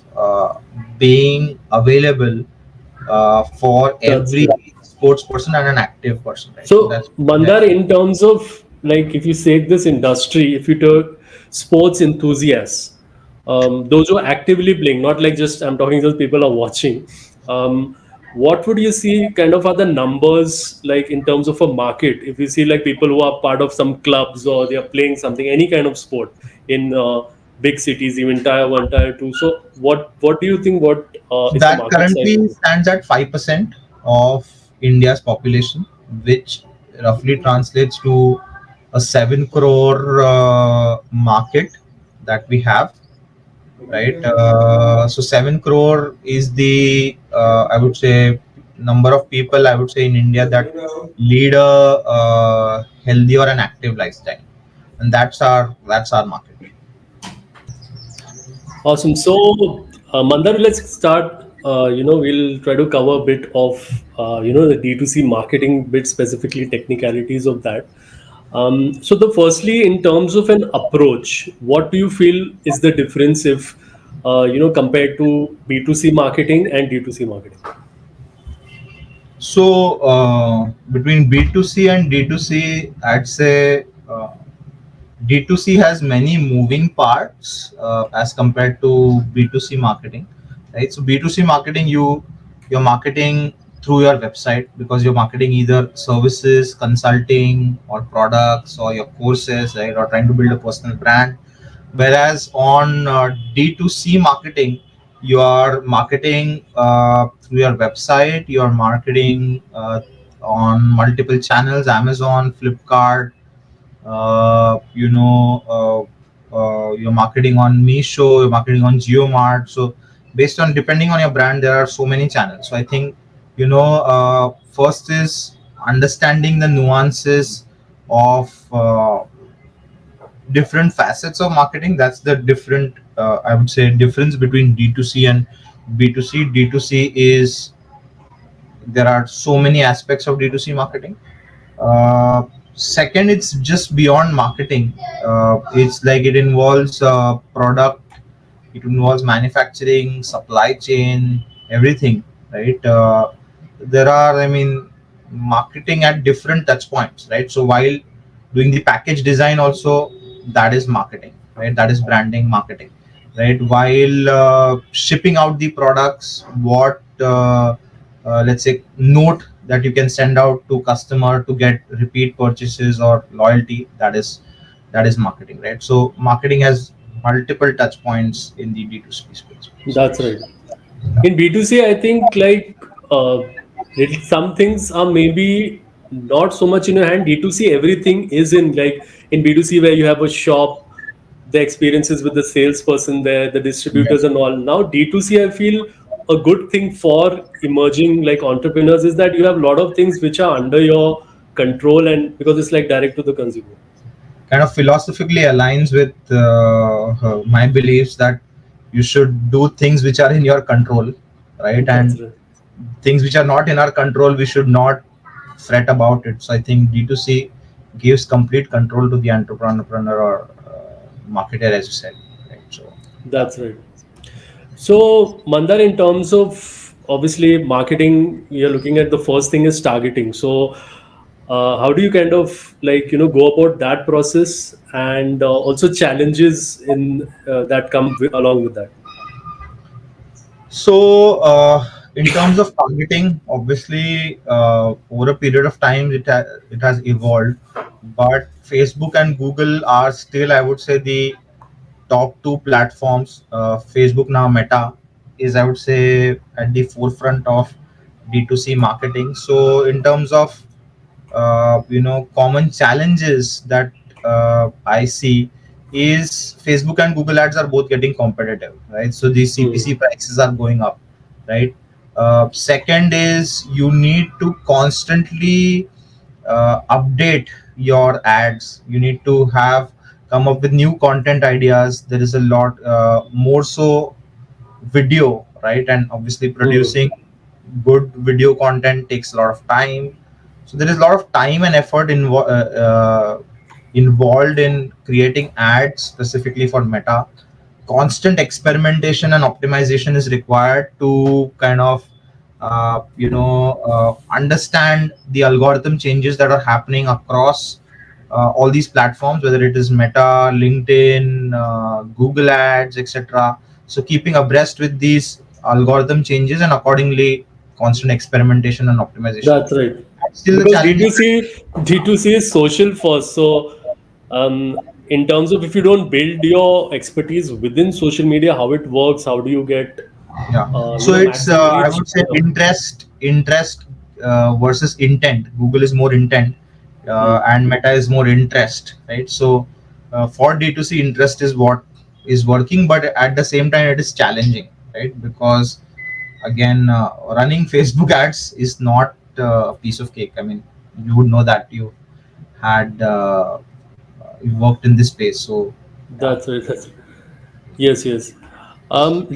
being available for That's every right. sports person and an active person, right? So So, that's there. Mandar, in terms of like, if you take this industry, if you took sports enthusiasts, those who are actively playing, not like just I'm talking just people are watching, what would you see kind of are the numbers like in terms of a market? If you see like people who are part of some clubs or they are playing something, any kind of sport in big cities, even tier one, tier two. So, what do you think? What is the That market size currently of it? stands at 5% of India's population, which roughly translates to a 7 crore market that we have, right? So 7 crore is the, I would say, number of people, I would say, in India that lead a healthy or an active lifestyle, and that's our market. Awesome. So, Mandar, let's start. We'll try to cover a bit of, the D2C marketing bit, specifically technicalities of that. So, the firstly, in terms of an approach, what do you feel is the difference if, compared to B2C marketing and D2C marketing? So between B2C and D2C, I'd say D2C has many moving parts as compared to B2C marketing, right? So B2C marketing, you're marketing through your website because you're marketing either services, consulting, or products, or your courses, right? Or trying to build a personal brand. Whereas on D2C marketing, you are marketing through your website, you are marketing on multiple channels: Amazon, Flipkart, you're marketing on Meesho, you're marketing on GeoMart. So based on, depending on your brand, there are so many channels. So I think, first is understanding the nuances of different facets of marketing. That's the different, I would say, difference between D2C and B2C. D2C is, there are so many aspects of D2C marketing. Second, it's just beyond marketing. It's like it involves product, it involves manufacturing, supply chain, everything, right? There are, I mean, marketing at different touch points, right? So while doing the package design also, that is marketing, right? That is branding, marketing, right? While shipping out the products, what let's say note that you can send out to customer to get repeat purchases or loyalty, that is marketing, right? So marketing has multiple touch points in the D2C That's space. right. In B2C, I think like some things are maybe not so much in your hand. D2C, everything is in like in B2C where you have a shop, the experiences with the salesperson there, the distributors Yes. and all. Now D2C, I feel a good thing for emerging like entrepreneurs is that you have a lot of things which are under your control, and because it's like direct to the consumer. Kind of philosophically aligns with my beliefs that you should do things which are in your control, right? That's And right. things which are not in our control, we should not fret about it. So I think D2C gives complete control to the entrepreneur or marketer, as you said, right? So yeah. That's right. So, Mandar, in terms of obviously marketing, you're looking at the first thing is targeting. So, how do you kind of like go about that process, and also challenges in that come along with that? So, in terms of targeting, obviously, over a period of time, it has evolved. But Facebook and Google are still, I would say, the top two platforms. Facebook now, Meta, is, I would say, at the forefront of D2C marketing. So, in terms of common challenges that I see is Facebook and Google ads are both getting competitive, right? So the Hmm. CPC prices are going up, right? Second is you need to constantly update your ads. You need to have come up with new content ideas. There is a lot more so video, right? And obviously Hmm. producing good video content takes a lot of time. So there is a lot of time and effort involved in creating ads specifically for Meta. Constant experimentation and optimization is required to kind of understand the algorithm changes that are happening across all these platforms, whether it is Meta, LinkedIn, Google Ads, etc. So keeping abreast with these algorithm changes and accordingly constant experimentation and optimization. That's right. That's still the Because challenge. D2C is social first. So, in terms of if you don't build your expertise within social media, how it works, how do you get Yeah. So it's maximum I reach? would say interest versus intent. Google is more intent, Hmm. and Meta is more interest, right? So for D2C, interest is what is working, but at the same time, it is challenging, right? Because again, running Facebook ads is not a piece of cake. I mean, you would know that you had you worked in this space, so yeah. That's right. That's Yes, yes.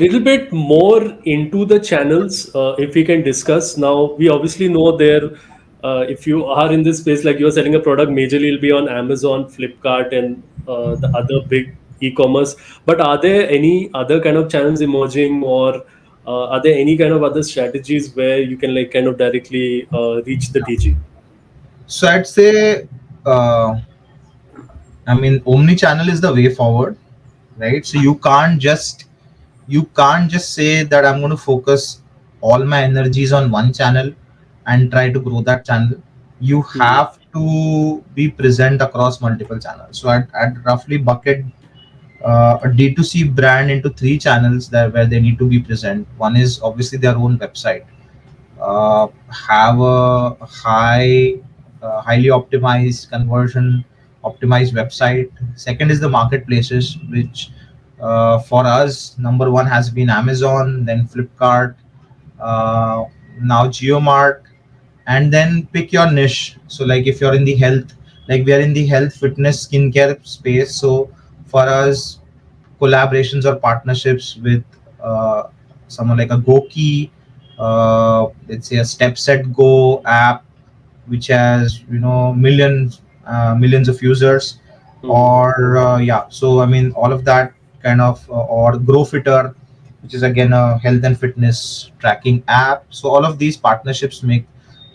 Little bit more into the channels, if we can discuss. Now, we obviously know there, if you are in this space, like you're selling a product, majorly it'll be on Amazon, Flipkart, and the other big e-commerce. But are there any other kind of channels emerging, or are there any kind of other strategies where you can like kind of directly reach the TG? So I'd say, uh, I mean, omni-channel is the way forward, right? So you can't just say that I'm going to focus all my energies on one channel and try to grow that channel. You Hmm. have to be present across multiple channels. So I'd roughly bucket a D2C brand into three channels that where they need to be present. One is obviously their own website, have a highly optimized conversion optimized website. Second is the marketplaces, which for us number one has been Amazon, then Flipkart, uh, now Geomart, and then pick your niche. So like if you're in the health, like we are in the health fitness skincare space, so for us collaborations or partnerships with uh, someone like a Goki, let's say a Step Set Go app, which has millions of users, Hmm. or yeah. So I mean all of that kind of or GrowFitter, which is again a health and fitness tracking app. So all of these partnerships make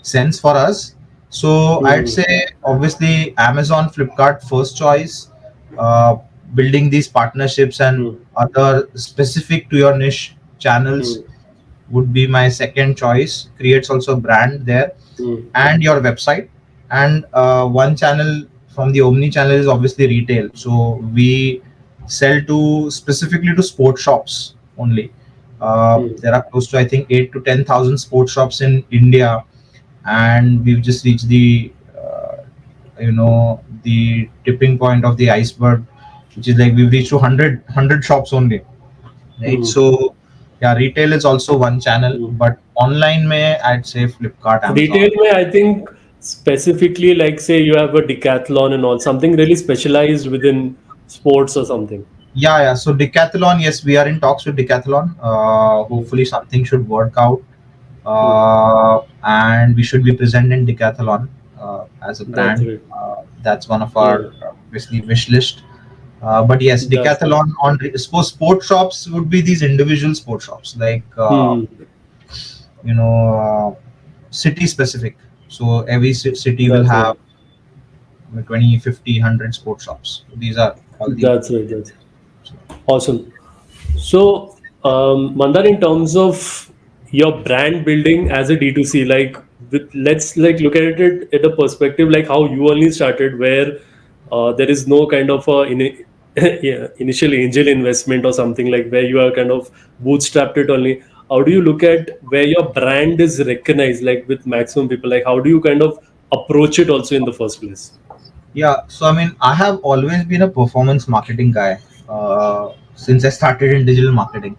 sense for us. So I'd Hmm. say obviously Amazon, Flipkart first choice. Uh, Building these partnerships and Hmm. other specific to your niche channels Hmm. would be my second choice. Creates also brand there Hmm. and your website. And one channel from the omni channel is obviously retail. So we sell to specifically to sports shops only. Hmm. There are close to I think 8 to 10,000 sports shops in India, and we've just reached the tipping point of the iceberg which is like we've reached to 100 shops only, right? Mm. So yeah, retail is also one channel, Mm. but online may I'd say Flipkart, Retail, Amazon. mein, I think specifically, like say you have a decathlon and all, something really specialized within sports or something. Yeah, so Decathlon, yes, we are in talks with Decathlon. Mm. Hopefully something should work out, Mm. and we should be present in Decathlon as a That's brand. right. That's one of our Mm. obviously wish list. But yes, That's right. Decathlon on suppose sport shops would be these individual sport shops like Mm. you know city specific. So every city will That's right. have 20, 50, 100 sport shops. These are all the. That's right. That's awesome. So, Mandar, in terms of your brand building as a D2C, like let's like look at it at a perspective like how you only started, where there is no kind of yeah, initial angel investment or something, like where you are kind of bootstrapped it only. How do you look at where your brand is recognized, like with maximum people? Like how do you kind of approach it also in the first place? Yeah, so I mean, I have always been a performance marketing guy since I started in digital marketing,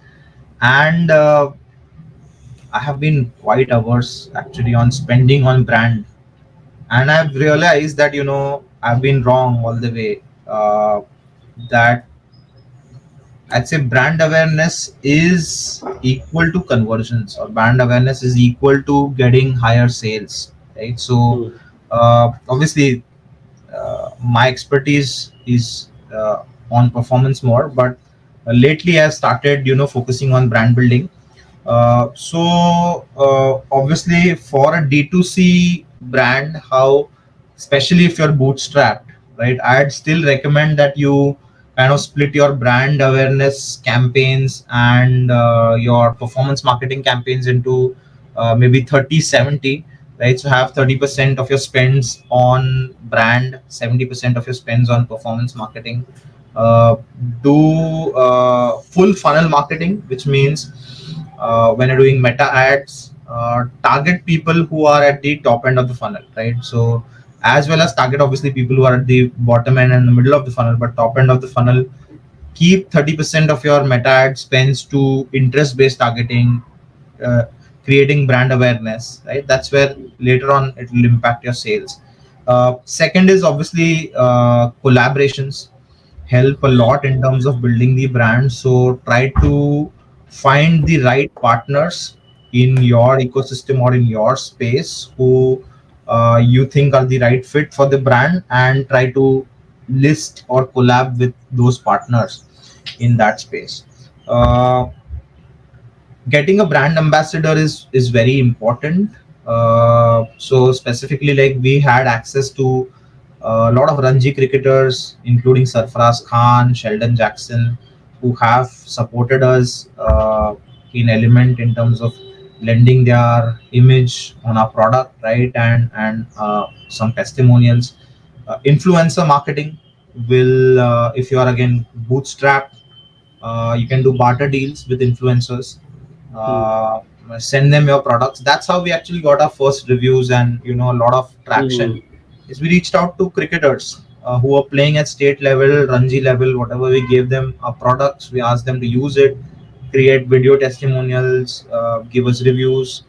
and I have been quite averse actually on spending on brand, and I've realized that I've been wrong all the way. That I'd say brand awareness is equal to conversions, or brand awareness is equal to getting higher sales, right? So Hmm. obviously my expertise is on performance more, but lately I've started focusing on brand building. Obviously for a D2C brand, how especially if you're bootstrapped, right, I'd still recommend that you kind of split your brand awareness campaigns and your performance marketing campaigns into maybe 30/70, right? So have 30% of your spends on brand, 70% of your spends on performance marketing. uh, do full funnel marketing, which means when you're doing meta ads, target people who are at the top end of the funnel, right? So as well as target obviously people who are at the bottom end and the middle of the funnel, but top end of the funnel, keep 30% of your meta ad spends to interest based targeting, uh, creating brand awareness, right? That's where later on it will impact your sales. Second is obviously collaborations help a lot in terms of building the brand. So try to find the right partners in your ecosystem or in your space who you think are the right fit for the brand, and try to list or collab with those partners in that space. Getting a brand ambassador is very important. So specifically, like we had access to a lot of Ranji cricketers, including Sarfaraz Khan, Sheldon Jackson, who have supported us in Element in terms of lending their image on our product, right? And some testimonials. Influencer marketing will, if you are again bootstrapped, you can do barter deals with influencers. Hmm. uh, Send them your products. That's how we actually got our first reviews and a lot of traction. Hmm. Is we reached out to cricketers who are playing at state level, Ranji level, whatever. We gave them our products, we asked them to use it, create video testimonials, give us reviews,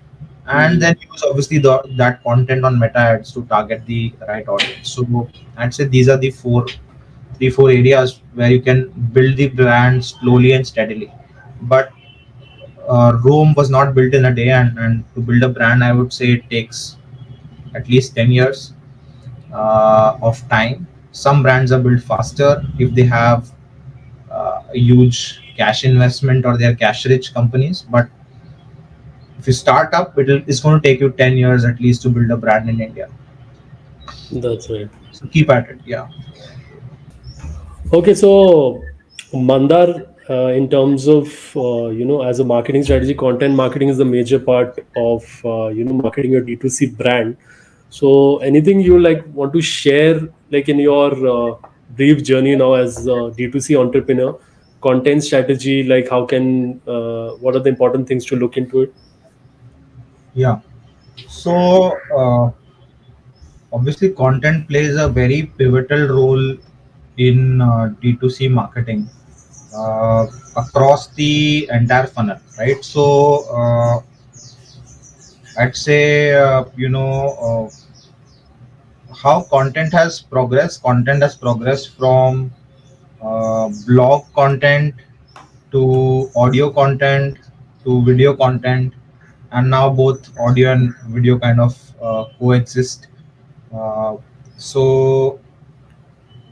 and Hmm. then use obviously that content on meta ads to target the right audience. So I'd say these are the 3 4 areas where you can build the brand slowly and steadily. But Rome was not built in a day, and to build a brand, I would say it takes at least 10 years of time. Some brands are built faster if they have a huge cash investment or they're cash rich companies. But if you start up, it's going to take you 10 years at least to build a brand in India. That's right. So keep at it. Yeah. Okay, so Mandar, in terms of as a marketing strategy, content marketing is the major part of marketing your D2C brand. So anything you like want to share, like in your brief journey now as a D2C entrepreneur, content strategy, like how can what are the important things to look into it? Yeah. So obviously, content plays a very pivotal role in D2C marketing across the entire funnel, right? So I'd say, how content has progressed. Content has progressed from blog content to audio content to video content, and now both audio and video kind of coexist. Uh, so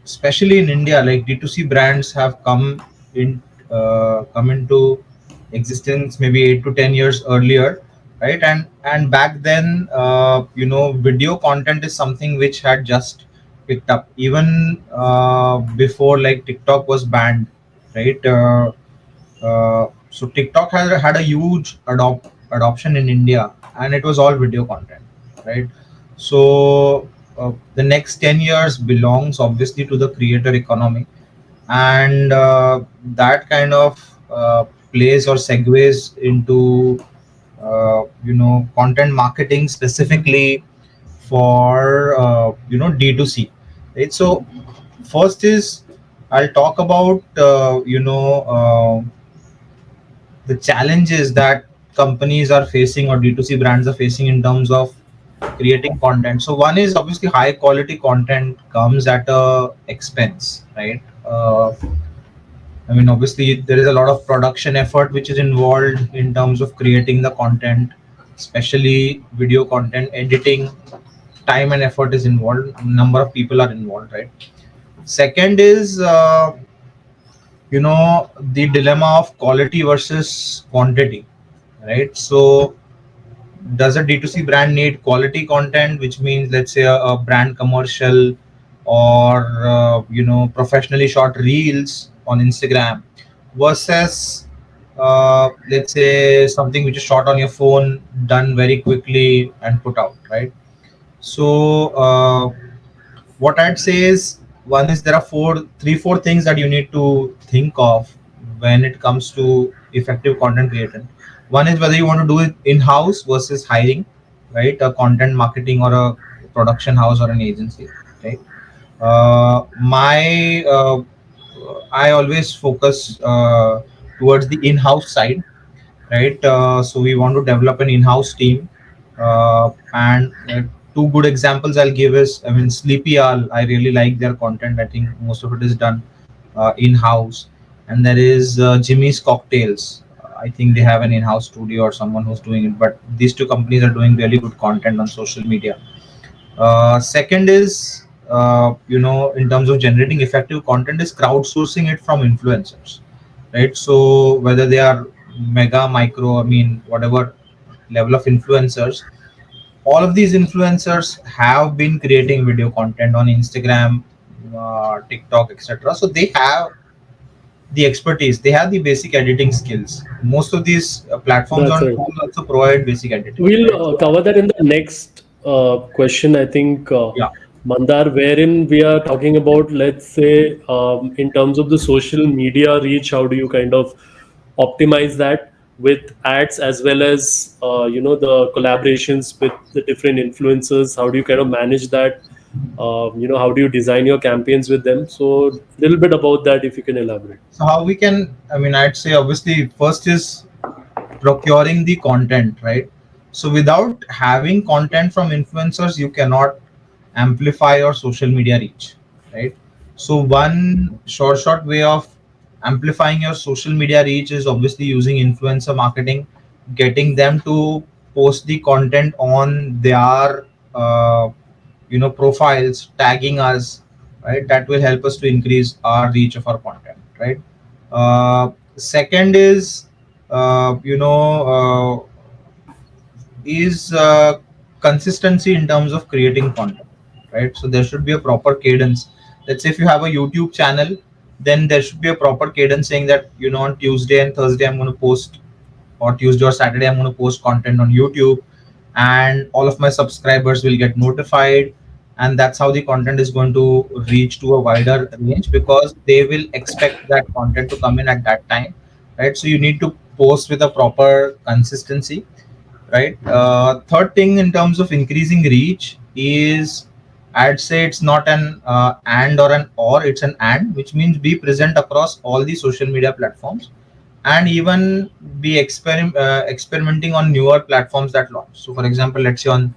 especially in India, like D2C brands have come into existence maybe 8 to 10 years earlier, right? And back then, video content is something which had just picked up even before like TikTok was banned, right? So TikTok has had a huge adoption in India, and it was all video content, right? So the next 10 years belongs obviously to the creator economy, and that kind of plays or segues into content marketing specifically for D2C, right? So first is I'll talk about the challenges that companies are facing or D2C brands are facing in terms of creating content. So one is obviously high quality content comes at a expense, right? I mean, obviously there is a lot of production effort which is involved in terms of creating the content, especially video content editing. Time and effort is involved. Number of people are involved, right? Second is the dilemma of quality versus quantity, right? So does a D2C brand need quality content, which means let's say a brand commercial or professionally shot reels on Instagram versus let's say something which is shot on your phone, done very quickly and put out, right? So what I'd say is, one is there are four things that you need to think of when it comes to effective content creation. One is whether you want to do it in-house versus hiring, right? A content marketing or a production house or an agency, right? My I always focus towards the in-house side, right? So we want to develop an in-house team, and two good examples I'll give is, I mean, Sleepy Owl. I really like their content. I think most of it is done in-house, and there is Jimmy's Cocktails. I think they have an in-house studio or someone who's doing it. But these two companies are doing really good content on social media. Second is, in terms of generating effective content, is crowdsourcing it from influencers, right? So whether they are mega, micro, I mean, whatever level of influencers, all of these influencers have been creating video content on Instagram, TikTok, etc. So they have the expertise, they have the basic editing skills. Most of these platforms That's on right. tool also provide basic editing, We'll right? So cover that in the next question, I think, yeah. Mandar, wherein we are talking about, let's say, in terms of the social media reach, how do you kind of optimize that with ads as well as, the collaborations with the different influencers? How do you kind of manage that? How do you design your campaigns with them? So, a little bit about that, if you can elaborate. So how we can, I mean, I'd say obviously first is procuring the content, right? So without having content from influencers, you cannot amplify your social media reach, right? So one short way of amplifying your social media reach is obviously using influencer marketing, getting them to post the content on their profiles, tagging us, right? That will help us to increase our reach of our content, right? Second is uh, you know is consistency in terms of creating content, right? So there should be a proper cadence. Let's say if you have a YouTube channel, then there should be a proper cadence saying that, on Tuesday and Thursday I'm going to post, or Tuesday or Saturday I'm going to post content on YouTube, and all of my subscribers will get notified, and that's how the content is going to reach to a wider range, because they will expect that content to come in at that time, right? So you need to post with a proper consistency, right? Third thing in terms of increasing reach is, I'd say it's not an and or an or, it's an and, which means be present across all the social media platforms, and even be experimenting on newer platforms that launch. So, for example, let's say on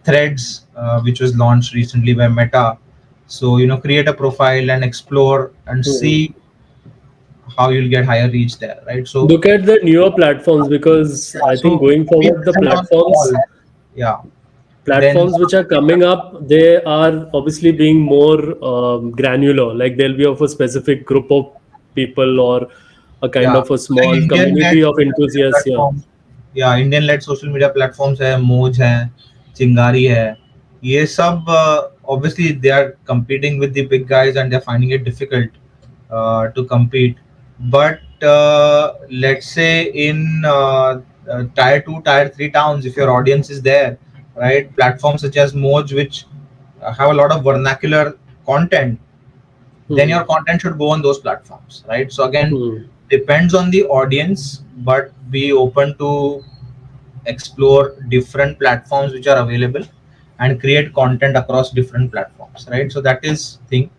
Threads, which was launched recently by Meta. So, create a profile and explore and Mhm. see how you'll get higher reach there, right? So, Look at the newer platforms, because I think so going be forward, the present on all. Yeah. Then, platforms which are coming up, they are obviously being more granular. Like they'll be of a specific group of people, or a kind yeah, of a like small Indian led community of social media enthusiasts. Yeah. platforms. या Indian led social media platforms है, मोज है, चिंगारी है, ये सब obviously they are competing with the big guys and they're finding it difficult to compete. But let's say in tier 2, tier 3 towns, if your audience is there, right, platforms such as Moj, which have a lot of vernacular content, then Hmm. your content should go on those platforms, right? So again, Hmm. depends on the audience, but be open to explore different platforms which are available and create content across different platforms, right? So that is thing.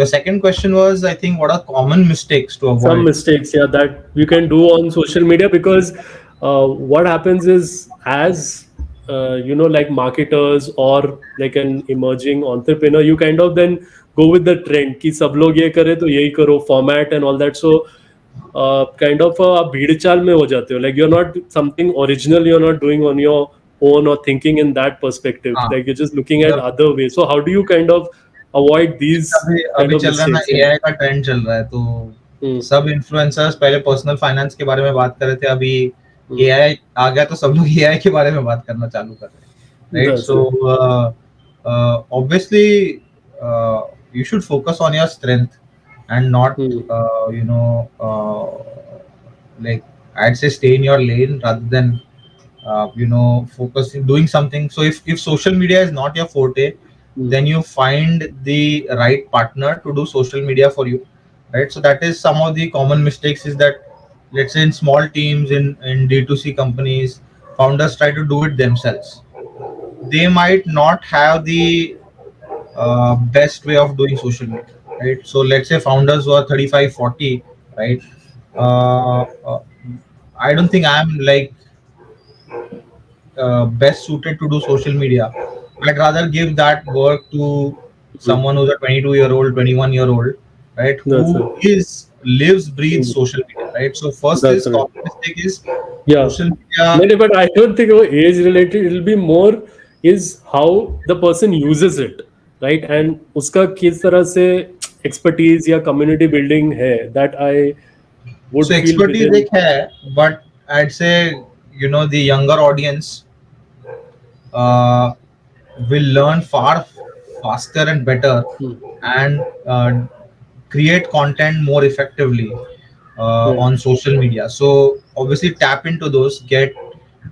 Your second question was, I think, what are common mistakes to Some avoid? mistakes, yeah, that you can do on social media, because what happens is, as like marketers or like an emerging entrepreneur, you kind of then go with the trend कि सब लोग ये करे तो यही करो, format and all that. So kind of आप भीड़ चाल में हो जाते हो, like you're not something original, you're not doing on your own or thinking in that perspective, हाँ, like you're just looking at मतलब other ways. So how do you kind of avoid these अभी kind अभी of चल रहा है ना, mistakes? Yeah. AI का trend चल रहा है, तो Hmm. सब इन्फ्लुएंसर्स पहले पर्सनल फाइनेंस के बारे में बात कर रहे थे, अभी Hmm. एआई आ गया तो सब लोग एआई के बारे में बात करना चालू कर रहे हैं, right? That's so it. Obviously you should focus on your strength and not Hmm. like, I'd say, stay in your lane rather than focusing doing something. So if social media is not your forte, Hmm. then you find the right partner to do social media for you, right? So that is some of the common mistakes, is that, let's say, in small teams, in D2C companies, founders try to do it themselves. They might not have the best way of doing social media, right? So let's say founders who are 35, 40, right? uh, uh, I don't think I'm like best suited to do social media. I'd rather give that work to Hmm. someone who's a 22-year-old, 21-year-old, right? That's Who it. is lives, breathes Hmm. social media, right? So first That's is right. common mistake is Yeah. social media. Maybe, but I don't think it age related. It'll be more is how the person uses it, right? And उसका किस तरह से expertise या community building है, that I So would feel expertise within. एक है, but I'd say, the younger audience uh, will learn far faster and better, Hmm. and create content more effectively Hmm. on social media. So obviously tap into those, get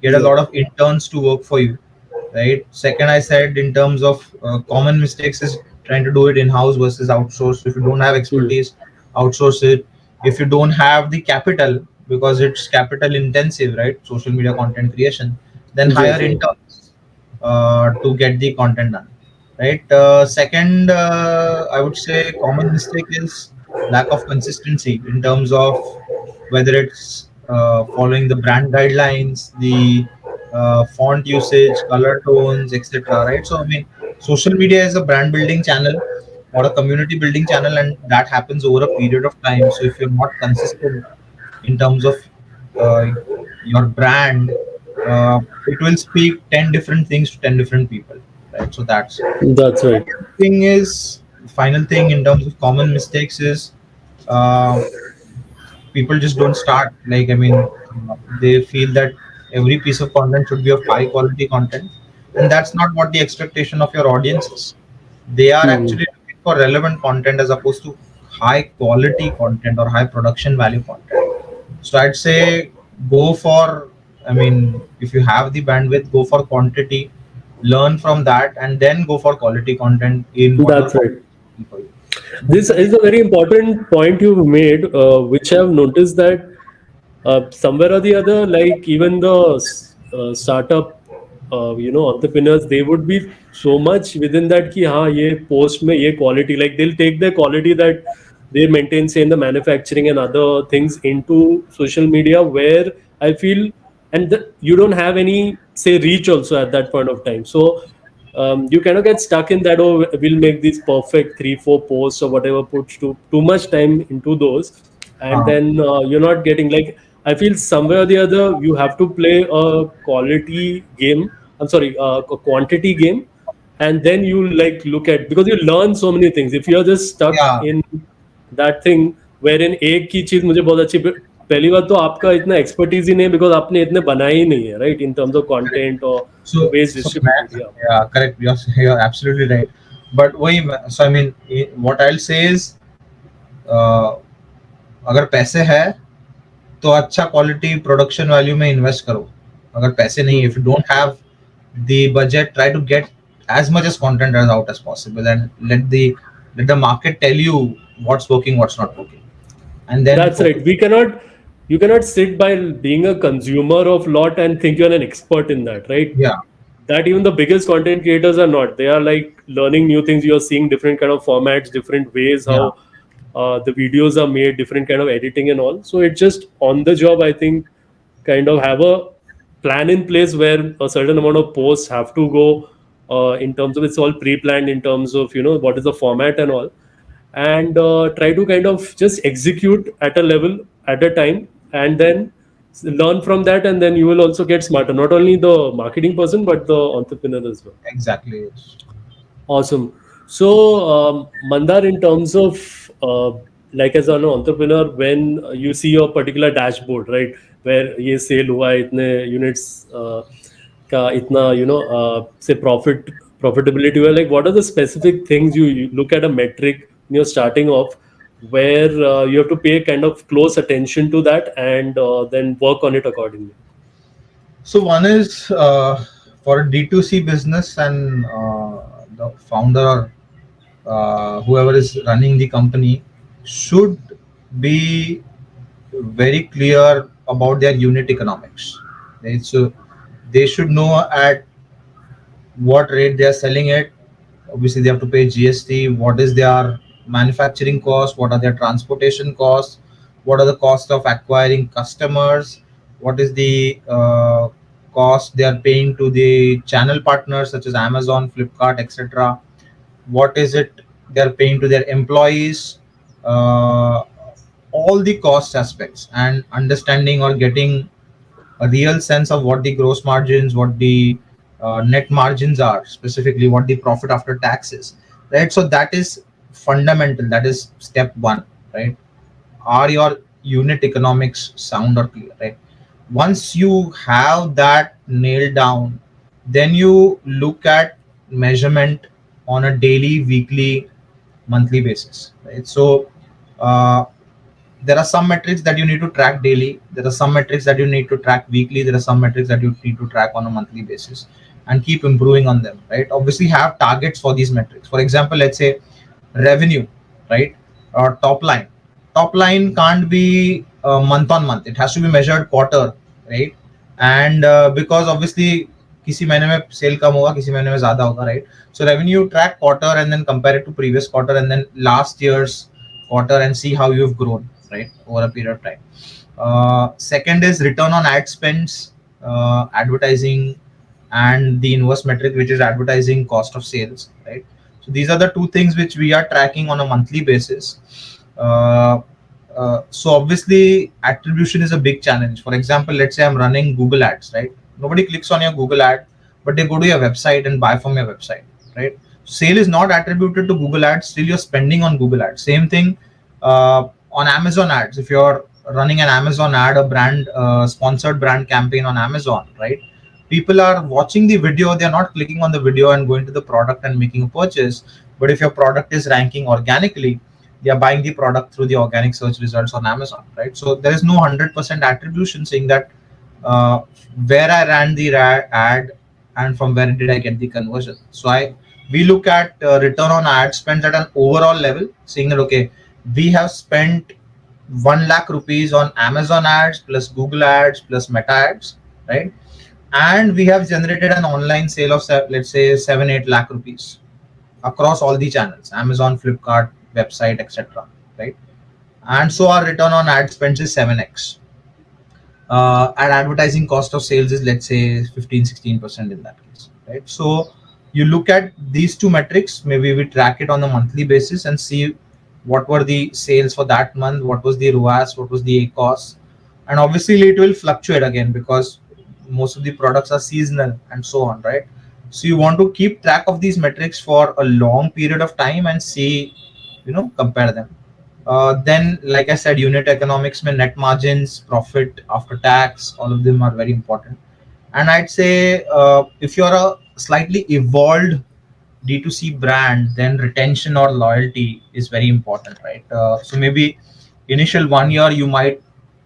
a Yeah. lot of interns to work for you, right? Second, I said, in terms of common mistakes, is trying to do it in house versus outsource. If you don't have Hmm. expertise, outsource it. If you don't have the capital, because it's capital intensive, right, social media content creation, then hire Yes. Yes. interns to get the content done, right? Second, I would say common mistake is lack of consistency in terms of whether it's following the brand guidelines, the font usage, color tones, etc. Right? So I mean, social media is a brand building channel or a community building channel, and that happens over a period of time. So if you're not consistent in terms of uh, your brand, it will speak 10 different things to 10 different people, right? So that's That's right. second thing is, final thing in terms of common mistakes is, uh, people just don't start. Like, I mean, they feel that every piece of content should be of high quality content, and that's not what the expectation of your audience is. They are Hmm. actually looking for relevant content as opposed to high quality content or high production value content. So I'd say go for, I mean, if you have the bandwidth, go for quantity, learn from that, and then go for quality content in whatever That's form right. is working for you. So these This are the is a very important point you've made, which I've noticed that somewhere or the other, like even the startup entrepreneurs, they would be so much within that कि हाँ ये post में ये quality, like they'll take the quality that they maintain, say in the manufacturing and other things, into social media, where I feel, and you don't have any say reach also at that point of time. So you cannot get stuck in that, oh we'll make these perfect 3 4 posts or whatever, put too much time into those, and Uh, then you're not getting, like, I feel somewhere or the other you have to play a quality game, I'm sorry, a quantity game, and then you like look at, because you learn so many things. If you're just stuck yeah, in that thing wherein एक की चीज मुझे बहुत अच्छी, पहली बात तो आपका इतना एक्सपर्टीज ही नहीं, बिकॉज आपने इतने बनाए ही नहीं है, right, in terms of correct. Content और the So, wage so distributed, man, या yeah, correct. You're absolutely right. But वही so I mean, what I'll say is, uh, अगर पैसे है तो अच्छा क्वालिटी प्रोडक्शन वैल्यू में इन्वेस्ट करो. अगर पैसे नहीं, if you don't have the budget, try to get as much as content as out as possible, and let the market tell you what's working, what's not working, and then that's focus. right. We cannot, you cannot sit by being a consumer of lot and think you're an expert in that, right? Yeah, That even the biggest content creators are not. They are like learning new things. You're seeing different kind of formats, different ways yeah, how the videos are made, different kind of editing and all. So it's just on the job, I think, kind of have a plan in place where a certain amount of posts have to go, in terms of, it's all pre-planned in terms of, what is the format and all, and try to kind of just execute at a level at a time, and then learn from that, and then you will also get smarter, not only the marketing person but the entrepreneur as well. exactly. Yes. Awesome. So, Mandar, in terms of like as an entrepreneur, when you see your particular dashboard, right, where ये sale हुआ है, इतने units का इतना, say profitability हुआ, like what are the specific things you look at a metric when you're starting off, where you have to pay kind of close attention to that, and then work on it accordingly. So one is, for a D2C business, and the founder, whoever is running the company, should be very clear about their unit economics. Right? So they should know at what rate they are selling it. Obviously, they have to pay GST. What is their manufacturing cost? What are their transportation costs? What are the costs of acquiring customers? What is the cost they are paying to the channel partners such as Amazon, Flipkart, etc.? What is it they are paying to their employees? Uh, all the cost aspects, and understanding or getting a real sense of what the gross margins, what the net margins are, specifically what the profit after tax is, right? So that is fundamental. That is step one, right? Are your unit economics sound or clear, right? Once you have that nailed down, then you look at measurement on a daily, weekly, monthly basis, right? So uh, there are some metrics that you need to track daily, there are some metrics that you need to track weekly, there are some metrics that you need to track on a monthly basis, and keep improving on them, right? Obviously have targets for these metrics. For example, let's say revenue, right? Or top line can't be month on month, it has to be measured quarter, right? And because obviously किसी महीने में cell कम होगा, किसी महीने में ज्यादा होगा, right? So revenue track quarter and then compare it to previous quarter and then last year's quarter and see how you've grown, right, over a period of time. Second is return on ad spends, advertising, and the inverse metric, which is advertising cost of sales, right? So these are the two things which we are tracking on a monthly basis. So obviously attribution is a big challenge. For example, let's say I'm running Google ads, right? Nobody clicks on your Google ad, but they go to your website and buy from your website, right? Sale is not attributed to Google ads, still you're spending on Google ads. Same thing on Amazon ads. If you're running an Amazon ad, a brand sponsored brand campaign on Amazon, right? People are watching the video, they're not clicking on the video and going to the product and making a purchase. But if your product is ranking organically, they are buying the product through the organic search results on Amazon, right? So there is no 100% attribution saying that uh, where I ran the ad and from where did I get the conversion. So we look at return on ad spend at an overall level, saying that okay, we have spent 1 lakh rupees on Amazon ads plus Google ads plus Meta ads, right? and we have generated an online sale of let's say 7-8 lakh rupees across all the channels, Amazon, Flipkart, website, etc., right? And so our return on ad spends is 7x. And advertising cost of sales is, let's say, 15-16% in that case, right? So you look at these two metrics, maybe we track it on a monthly basis and see what were the sales for that month, what was the ROAS, what was the cost. And obviously it will fluctuate again because most of the products are seasonal and so on, right? So you want to keep track of these metrics for a long period of time and see, compare them. Then, like I said, unit economics, mein net margins, profit after tax, all of them are very important. And I'd say if you're a slightly evolved D2C brand, then retention or loyalty is very important, right? So maybe initial 1 year you might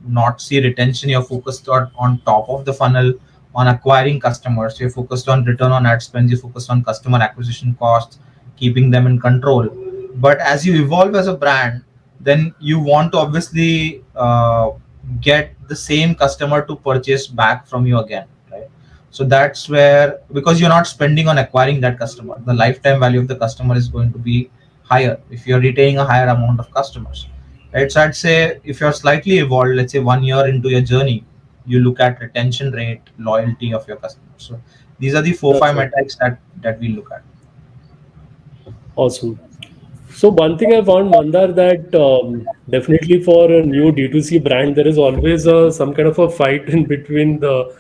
not see retention. You're focused on top of the funnel on acquiring customers. You're focused on return on ad spend. You're focused on customer acquisition costs, keeping them in control. But as you evolve as a brand, then you want to obviously get the same customer to purchase back from you again, right? So that's where, because you're not spending on acquiring that customer, the lifetime value of the customer is going to be higher if you're retaining a higher amount of customers, right? So I'd say if you're slightly evolved, let's say 1 year into your journey, you look at retention rate, loyalty of your customers. So these are the four That's five right. metrics that we look at. Awesome. So one thing I found, Mandar, that definitely for a new D2C brand, there is always some kind of a fight in between the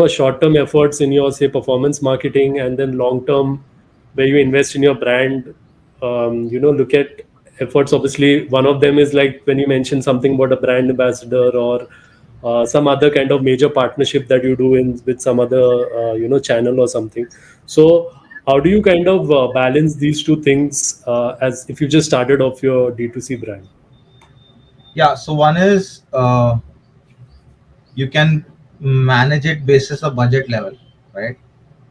short-term efforts in your, say, performance marketing, and then long-term where you invest in your brand. Look at efforts. Obviously, one of them is like when you mention something about a brand ambassador or some other kind of major partnership that you do in with some other channel or something. So how do you kind of balance these two things as if you just started off your D2C brand? Yeah. So one is you can manage it basis a budget level, right?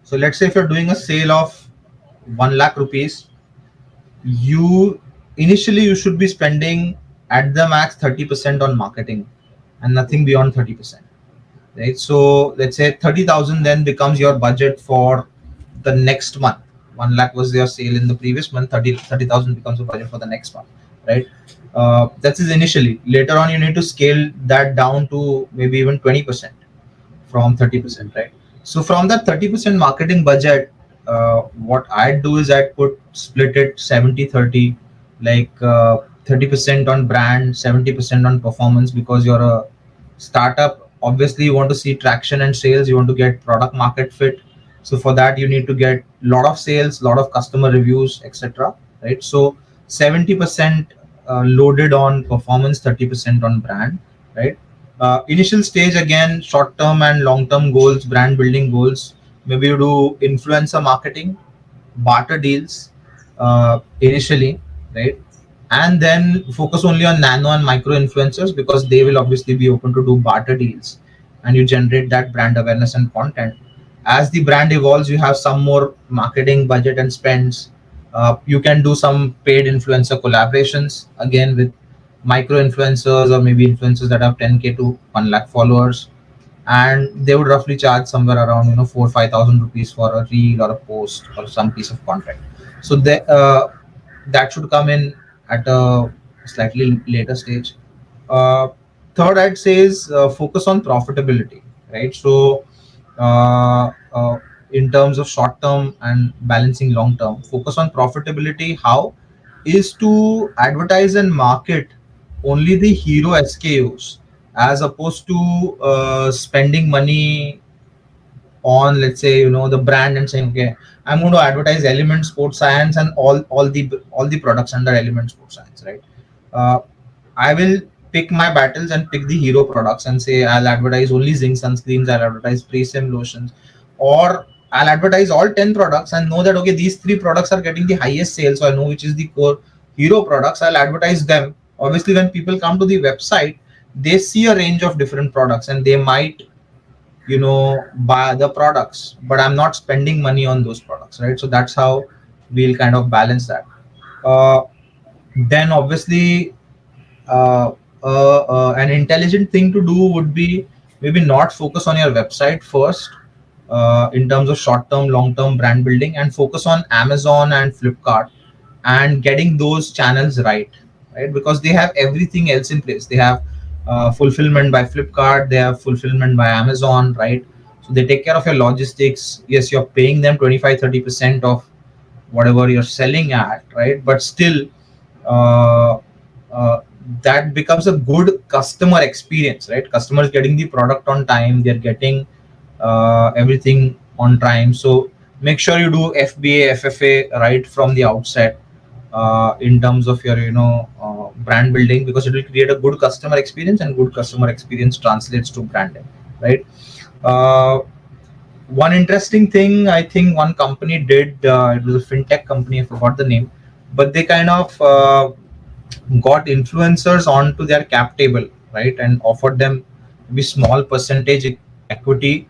So let's say if you're doing a sale of 1 lakh rupees, you initially you should be spending at the max 30% on marketing and nothing beyond 30%, right? So let's say 30,000 then becomes your budget for the next month. 1 lakh was your sale in the previous month, 30,000 becomes a budget for the next month, right? That is initially. Later on you need to scale that down to maybe even 20% from 30%, right? So from that 30% marketing budget, what I'd do is I'd put split it 70-30, like 30% on brand, 70% on performance, because you're a startup. Obviously you want to see traction and sales, you want to get product market fit. So for that you need to get lot of sales, lot of customer reviews, etc., right? So 70% loaded on performance, 30% on brand, right? Initial stage, again, short term and long term goals, brand building goals. Maybe you do influencer marketing, barter deals initially, right? And then focus only on nano and micro influencers because they will obviously be open to do barter deals, and you generate that brand awareness and content. As the brand evolves, you have some more marketing budget and spends. You can do some paid influencer collaborations again with micro influencers or maybe influencers that have 10K to 1 lakh followers, and they would roughly charge somewhere around 4-5 thousand rupees for a reel or a post or some piece of content. So that should come in at a slightly later stage. uh, Third, I'd say, is focus on profitability, right? So in terms of short term and balancing long term, focus on profitability. How is to advertise and market only the hero SKUs, as opposed to spending money on, let's say, the brand and saying, okay, I'm going to advertise Element Sports Science and all the products under Element Sports Science, right? uh, I will pick my battles and pick the hero products and say I'll advertise only zinc sunscreens, I'll advertise pre-sim lotions, or I'll advertise all 10 products and know that okay, these three products are getting the highest sales, so I know which is the core hero products. I'll advertise them. Obviously, when people come to the website, they see a range of different products and they might buy the products, but I'm not spending money on those products, right? So that's how we'll kind of balance that. uh, then obviously, uh, an intelligent thing to do would be maybe not focus on your website first, in terms of short term, long term brand building, and focus on Amazon and Flipkart and getting those channels right, right? Because they have everything else in place. They have fulfillment by Flipkart, they have fulfillment by Amazon, right? So they take care of your logistics. Yes, you're paying them 25-30% of whatever you're selling at, right? But still, uh, uh, that becomes a good customer experience, right? Customers getting the product on time, they're getting everything on time. So make sure you do FBA, FFA right from the outset, in terms of your brand building, because it will create a good customer experience, and good customer experience translates to branding, right? Uh, One interesting thing I think one company did, it was a fintech company, I forgot the name, but they kind of got influencers onto their cap table, right, and offered them maybe small percentage equity,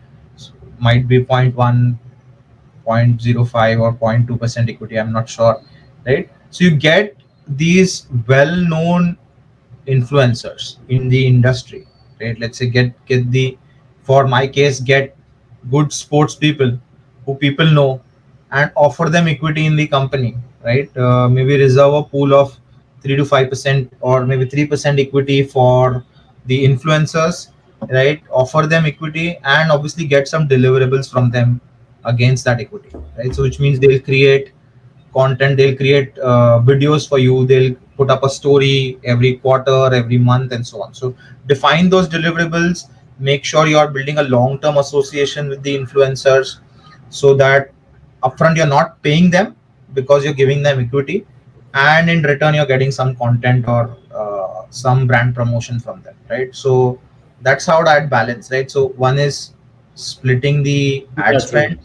might be point 0.1, 0.05 or 0.2% equity, I'm not sure, right? So you get these well known influencers in the industry, right? Let's say get the, for my case, get good sports people who people know, and offer them equity in the company, right? Maybe reserve a pool of 3 to 5% or maybe 3% equity for the influencers, right? Offer them equity and obviously get some deliverables from them against that equity, right? So which means they'll create content, they'll create videos for you, they'll put up a story every quarter, every month, and so on. So define those deliverables, make sure you are building a long term association with the influencers, so that upfront you're not paying them because you're giving them equity, and in return you're getting some content or some brand promotion from them, right? So that's how that balance, right? So one is splitting the ad That's right. spend,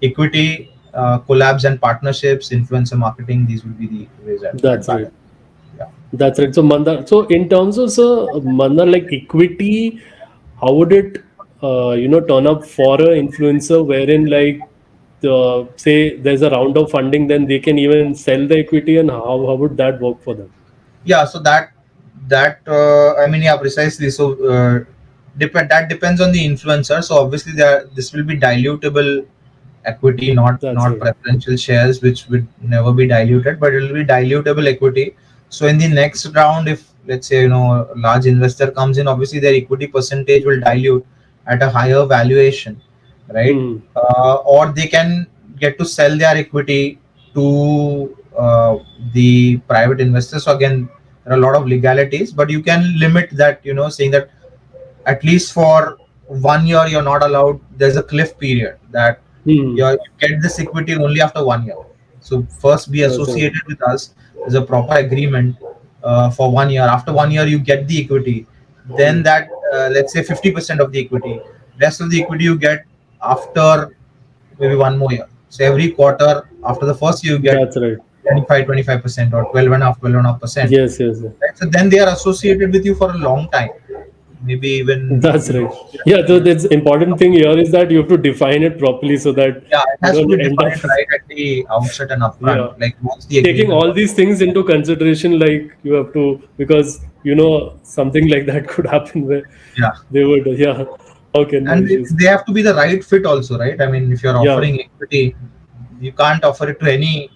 equity, collabs and partnerships, influencer marketing. These will be the ways I'd That's right. balance. Yeah. That's right. So Mandar, so in terms of, so Mandar, like equity, how would it turn up for a influencer wherein, like, say there's a round of funding, then they can even sell the equity, and how would that work for them? Yeah. So that I mean, yeah, precisely. So that depends on the influencer. So obviously there this will be dilutable equity, That's not right. preferential shares, which would never be diluted, but it will be dilutable equity. So in the next round, if let's say a large investor comes in, obviously their equity percentage will dilute at a higher valuation, right? Hmm. Or they can get to sell their equity to the private investors. So again, there are a lot of legalities, but you can limit that, saying that at least for 1 year you're not allowed, there's a cliff period that Hmm. you get this equity only after 1 year. So first be That's right. associated with us, there's a proper agreement for 1 year. After 1 year you get the equity, then Hmm. that let's say 50% of the equity, rest of the equity you get after maybe 1 more year. So every quarter after the first year you get That's right. 25% or 12.5%. Yes, yes, yes. Right? So then they are associated with you for a long time, maybe even That's right. Yeah, so that's important thing here is that you have to define it properly so that yeah, it you has to don't be end up, defined right at the outset and upfront. yeah, Like what's the taking agreement? all these things into consideration, like you have to, because something like that could happen where Yeah, they would, yeah, okay, no and issues. they have to be the right fit also, right? I mean, if you're Yeah, offering equity, you can't offer it to any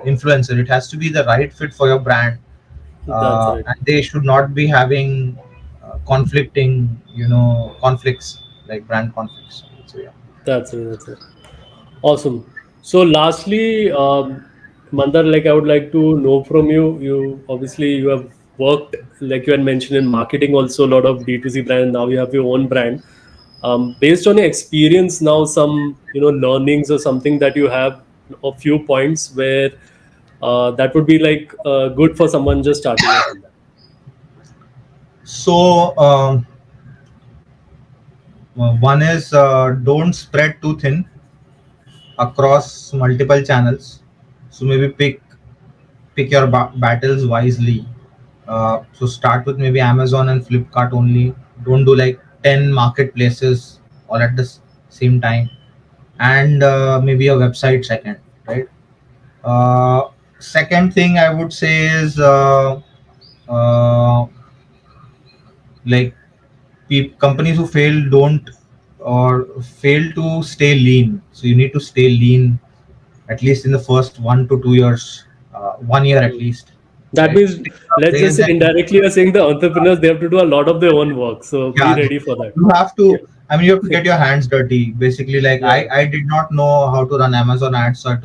influencer. It has to be the right fit for your brand, that's right. and they should not be having conflicting, conflicts, like brand conflicts. So yeah. That's right. That's right. Awesome. So, lastly, Mandar, like I would like to know from you. You obviously you have worked, like you had mentioned, in marketing also, a lot of D2C brand. Now you have your own brand. Based on your experience now, some learnings or something that you have, a few points where that would be like good for someone just starting off in that. So one is, don't spread too thin across multiple channels. So maybe pick your battles wisely. So start with maybe Amazon and Flipkart only. Don't do like 10 marketplaces all at the same time. And maybe a website second, right? Second thing I would say is, uh, like companies who fail don't or fail to stay lean. So you need to stay lean at least in the first 1 to 2 years, 1 year at Mm. least, That right? means, let's just Raise say that. indirectly, you're saying the entrepreneurs, they have to do a lot of their own work. So be Yeah, ready for that. you have Yeah. to. I mean, you have to get your hands dirty. Basically, like Yeah. I did not know how to run Amazon ads, so I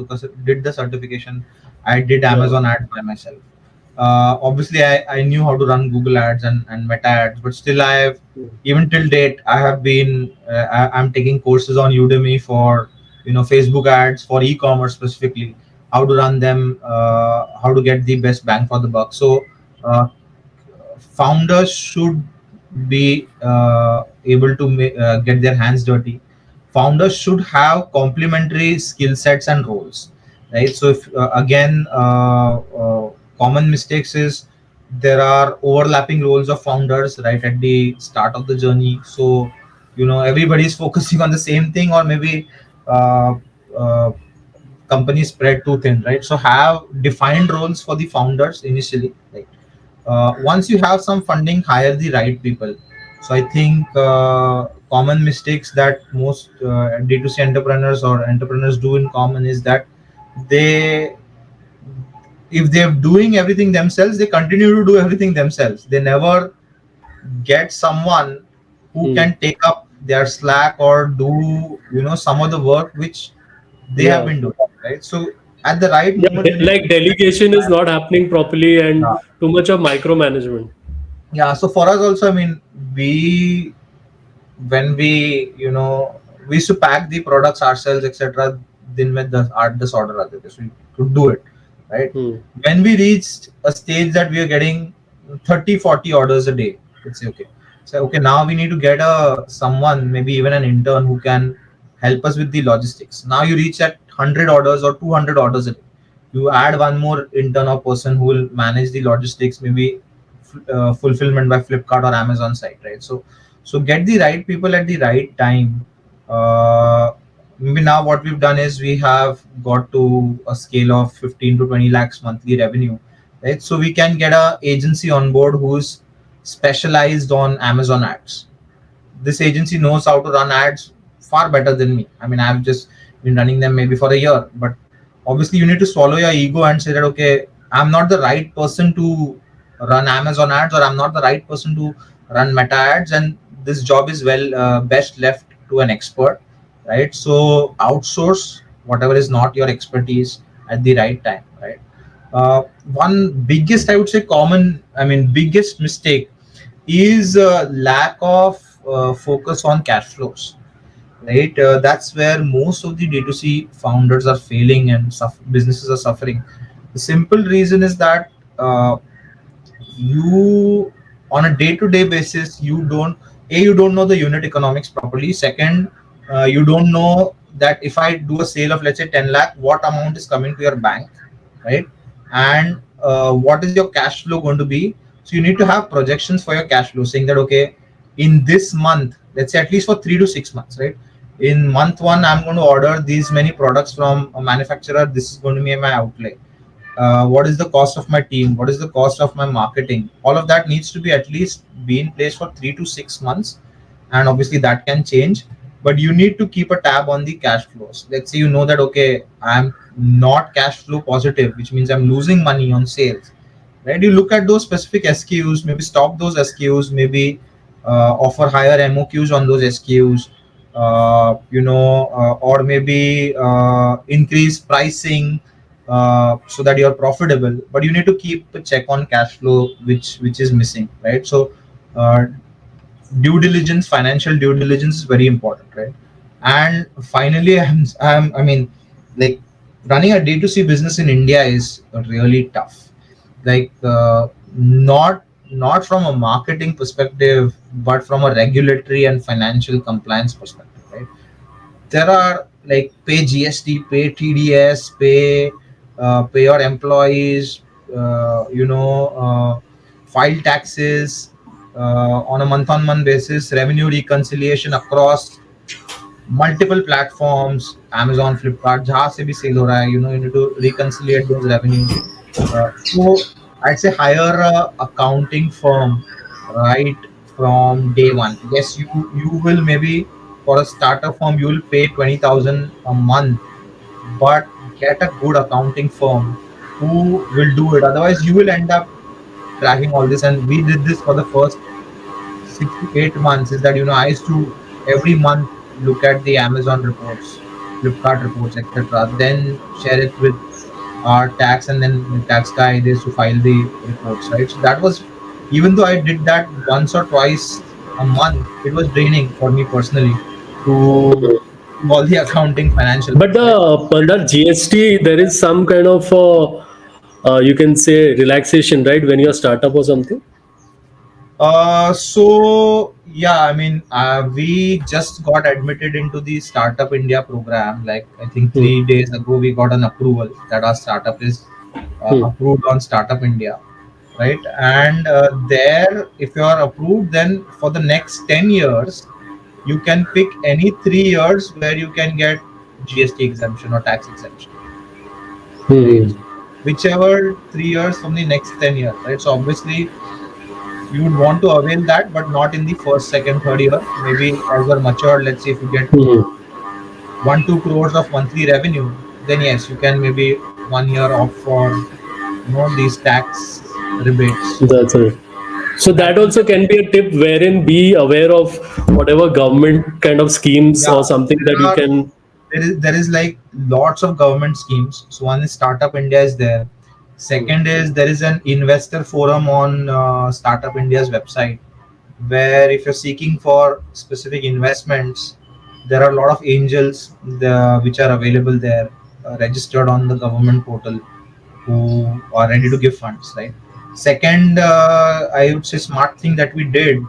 did the certification. I did Yeah. Amazon ads by myself. Obviously, I knew how to run Google ads and Meta ads, but still, Mm. even till date, I have been, I'm taking courses on Udemy for, Facebook ads for e-commerce specifically, how to run them, how to get the best bang for the buck. So, uh, founders should be able to get their hands dirty. Founders should have complementary skill sets and roles, right? So if again, common mistakes is there are overlapping roles of founders right at the start of the journey. So everybody's focusing on the same thing, or maybe uh, uh, companies spread too thin, right? So have defined roles for the founders initially, right? Once you have some funding, hire the right people. So I think common mistakes that most D2C entrepreneurs or entrepreneurs do in common is that they, if they're doing everything themselves, they continue to do everything themselves. They never get someone who Mm. can take up their slack or do some of the work which they have Yeah. been doing, right? So at the right Yeah. moment, you need Like to. delegation is not happening properly and Yeah. too much of micromanagement. Yeah, so for us also, I mean, we when we used to pack the products ourselves, etc. Din mein 10 order aate the, so we could do it, right? Hmm. When we reached a stage that we are getting 30-40 orders a day, let's say, okay, so okay, now we need to get a someone, maybe even an intern, who can help us with the logistics. Now you reach at 100 orders or 200 orders a day, you add one more intern or person who will manage the logistics, maybe fulfillment by Flipkart or Amazon site, right? So get the right people at the right time. Maybe now what we've done is we have got to a scale of 15 to 20 lakhs monthly revenue, right? So we can get a agency on board who's specialized on Amazon ads. This agency knows how to run ads far better than me. I mean, I've just been running them maybe for a year, but obviously you need to swallow your ego and say that, okay, I'm not the right person to run Amazon ads, or I'm not the right person to run Meta ads, and this job is best left to an expert, right? So outsource whatever is not your expertise at the right time, right? One biggest, I would say, biggest mistake is lack of focus on cash flows, right? That's where most of the D2C founders are failing and businesses are suffering. The simple reason is that you, on a day-to-day basis, you don't know the unit economics properly. Second, you don't know that if I do a sale of, let's say, 10 lakh, what amount is coming to your bank, right? And what is your cash flow going to be? So you need to have projections for your cash flow, saying that, okay, in this month, let's say at least for 3 to 6 months, right? In month one, I'm going to order these many products from a manufacturer. This is going to be my outlay. What is the cost of my team, what is the cost of my marketing, all of that needs to be at least be in place for 3 to 6 months. And obviously that can change, but you need to keep a tab on the cash flows. Let's say you know that, okay, I'm not cash flow positive, which means I'm losing money on sales, right? You look at those specific SKUs, maybe stop those SKUs, maybe offer higher MOQs on those SKUs, or maybe increase pricing so that you're profitable. But you need to keep a check on cash flow, which is missing, right? So uh, due diligence, financial due diligence is very important, right? And finally, I mean, like, running a D2C business in India is really tough. Like, not from a marketing perspective, but from a regulatory and financial compliance perspective, right? There are, like, pay GST, pay TDS, pay your employees, file taxes on a month-on-month basis, revenue reconciliation across multiple platforms, Amazon, Flipkart, जहाँ से भी sale हो रहा है, you need to reconcile those revenues. So I'd say hire a accounting firm, right? from day one. Yes, you will maybe, for a starter firm you will pay 20,000 a month, but get a good accounting firm who will do it. Otherwise, you will end up tracking all this. And we did this for the first 6 to 8 months. Is that I used to every month look at the Amazon reports, Flipkart reports, etc. Then share it with our tax, and then the tax guy is to file the reports, right? So that was, even though I did that once or twice a month, it was draining for me personally to do all the accounting financial But bits, right? under GST, there is some kind of you can say relaxation, right? When you're a startup or something. So yeah, I mean, we just got admitted into the Startup India program. Like I think Hmm. 3 days ago, we got an approval that our startup is Hmm. approved on Startup India, right? And there, if you are approved, then for the next 10 years, you can pick any 3 years where you can get GST exemption or tax exemption, right? Hmm. Whichever 3 years from the next 10 years, right? So obviously you would want to avail that, but not in the first, second, third year. Maybe as you're matured, let's say if you get Hmm. 1-2 crores of monthly revenue, then yes, you can maybe 1 year opt for these tax rebates. That's it. So That that will also just, can be a tip wherein be aware of whatever government kind of schemes yeah. or something that There you are can. there is like lots of government schemes. So one is Startup India is there. Second is there is an investor forum on Startup India's website, where if you're seeking for specific investments, there are a lot of angels which are available there, registered on the government portal, who are ready to give funds, right? Second, I would say smart thing that we did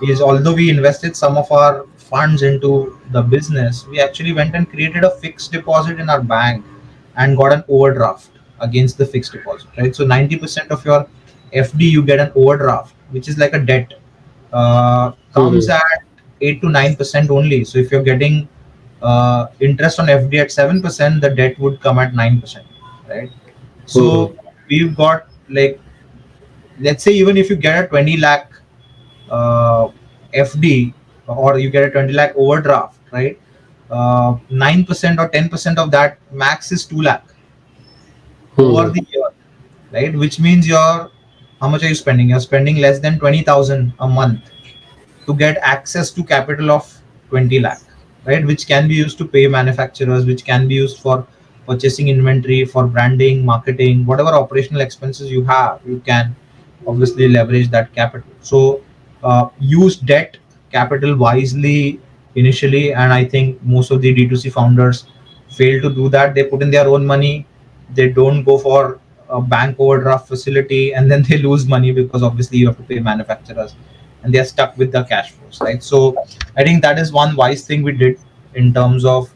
is, although we invested some of our funds into the business, we actually went and created a fixed deposit in our bank and got an overdraft against the fixed deposit, right? So 90% of your FD you get an overdraft, which is like a debt, comes Hmm. at 8 to 9% only. So if you're getting interest on FD at 7%, the debt would come at 9%, right? Hmm. So we've got, like, let's say even if you get a 20 lakh FD, or you get a 20 lakh overdraft, right? 9% or 10% of that max is 2 lakh over Hmm. the year, right? Which means how much are you spending? You're spending less than 20,000 a month to get access to capital of 20 lakh, right? Which can be used to pay manufacturers, which can be used for purchasing inventory, for branding, marketing, whatever operational expenses you have, you can obviously leverage that capital. So use debt capital wisely initially, and I think most of the D2C founders fail to do that. They put in their own money, they don't go for a bank overdraft facility, and then they lose money because obviously you have to pay manufacturers, and they're stuck with the cash flows, right? So I think that is one wise thing we did in terms of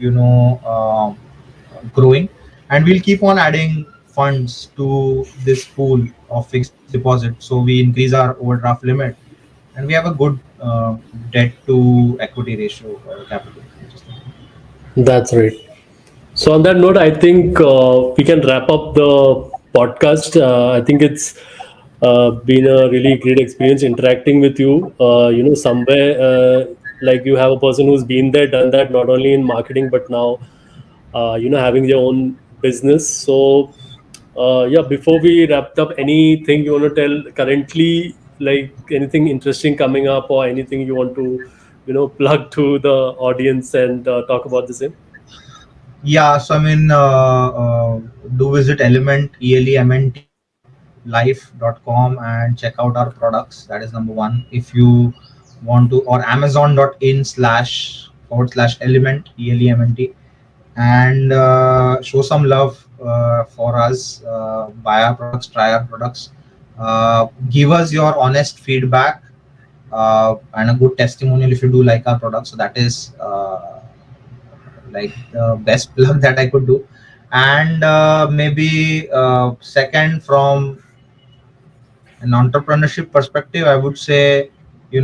growing, and we'll keep on adding funds to this pool of fixed deposit. So we increase our overdraft limit, and we have a good debt to equity ratio or capital, which is there. That's right. So on that note, I think we can wrap up the podcast. I think it's been a really great experience interacting with you. Somewhere like you have a person who's been there, done that, not only in marketing but now having their own business. So yeah, before we wrapped up, anything you want to tell currently, like anything interesting coming up or anything you want to plug to the audience and talk about the same. Yeah, so I mean, do visit Element, ELEMNT life.com, and check out our products. That is number one. If you want to, or amazon.in slash forward slash element, ELEMNT, and show some love for us. Buy our products, try our products, give us your honest feedback, and a good testimonial if you do like our products. So that is like the best plug that I could do. And maybe second, from an entrepreneurship perspective, I would say, there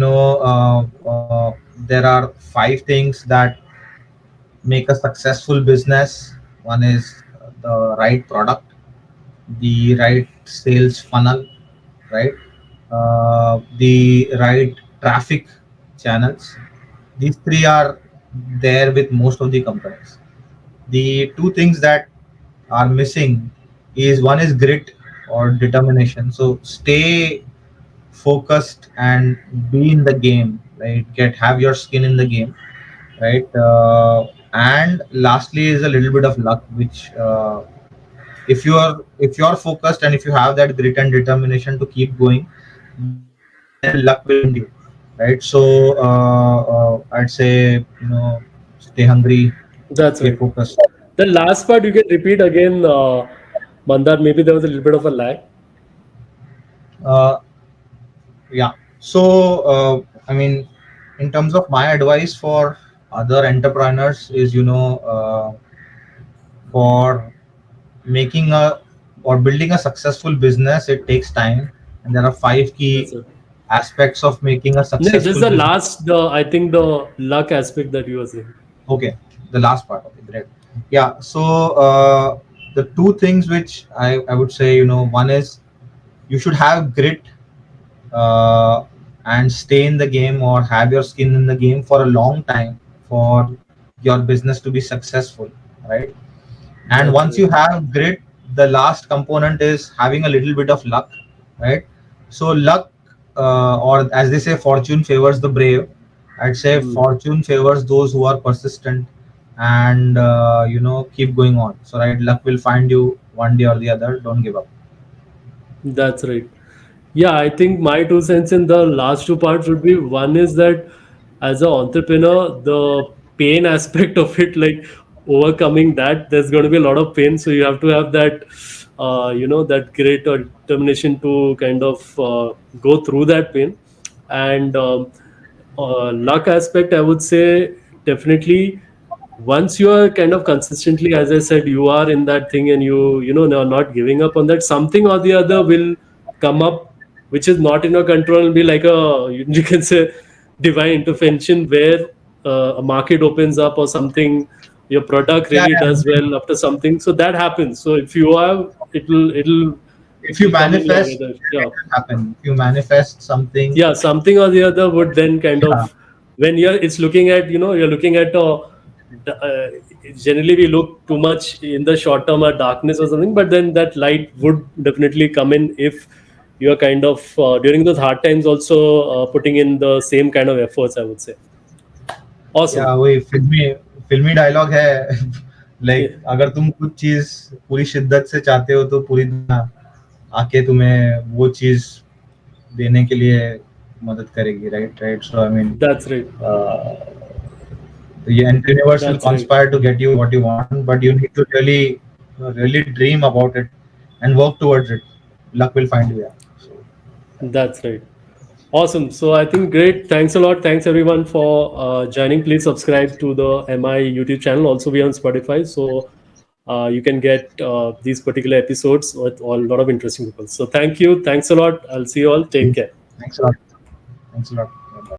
are 5 things that make a successful business. One is the right product, the right sales funnel, right? The right traffic channels. These three are there with most of the companies. The two things that are missing is one is grit or determination. So stay focused and be in the game, right? Get have your skin in the game, right? And lastly is a little bit of luck, which if you are focused and if you have that grit and determination to keep going, then luck will find you, right? So I'd say, stay hungry, That's stay right. focused. The last part you can repeat again, Mandar. Maybe there was a little bit of a lag. uh, yeah. So I mean, in terms of my advice for other entrepreneurs is, for making a or building a successful business, it takes time, and there are five That's key it. aspects of making a No, just successful the business. last, the I think the luck aspect that you were saying. Okay, the last part. Okay, great. Yeah. So the two things which I would say, one is you should have grit, uh, and stay in the game or have your skin in the game for a long time for your business to be successful, right? And That's once right. you have grit, the last component is having a little bit of luck, right? So luck, or as they say, fortune favors the brave. I'd say Hmm. fortune favors those who are persistent and keep going on. So right, luck will find you one day or the other. Don't give up. That's right. Yeah, I think my 2 cents in the last two parts would be, one is that as an entrepreneur, the pain aspect of it, like overcoming that, there's going to be a lot of pain. So you have to have that, that great determination to kind of go through that pain. And luck aspect, I would say definitely once you are kind of consistently, as I said, you are in that thing and not giving up on that, something or the other will come up which is not in your control and be like a, you can say, divine intervention where a market opens up or something, your product Yeah, really yeah. does well after something, so that happens. So if you have, If it you will come in your way. manifest, then Yeah. it will happen. If you manifest something, Yeah, something or the other would then kind yeah, of, when it's looking at, you're looking at generally we look too much in the short term at darkness or something, but then that light would definitely come in if you're kind of during those hard times also putting in the same kind of efforts, I would say. या Awesome. वही फिल्मी dialogue है Yeah, like अगर तुम कुछ चीज पूरी शिद्दत से चाहते हो तो पूरी दुनिया आके तुम्हें वो चीज देने के लिए मदद करेगी right right so I mean that's right. and universe will That's right. conspire to get you what you want but you need to really dream about it and work towards it. Luck will find you. Yeah, so That's right. Awesome. So I think great. Thanks a lot. Thanks everyone for joining. Please subscribe to the MI YouTube channel. Also, we are on Spotify, so you can get these particular episodes with a lot of interesting people. So thank you. Thanks a lot. I'll see you all. Take care. thanks a lot. Thanks a lot. Bye.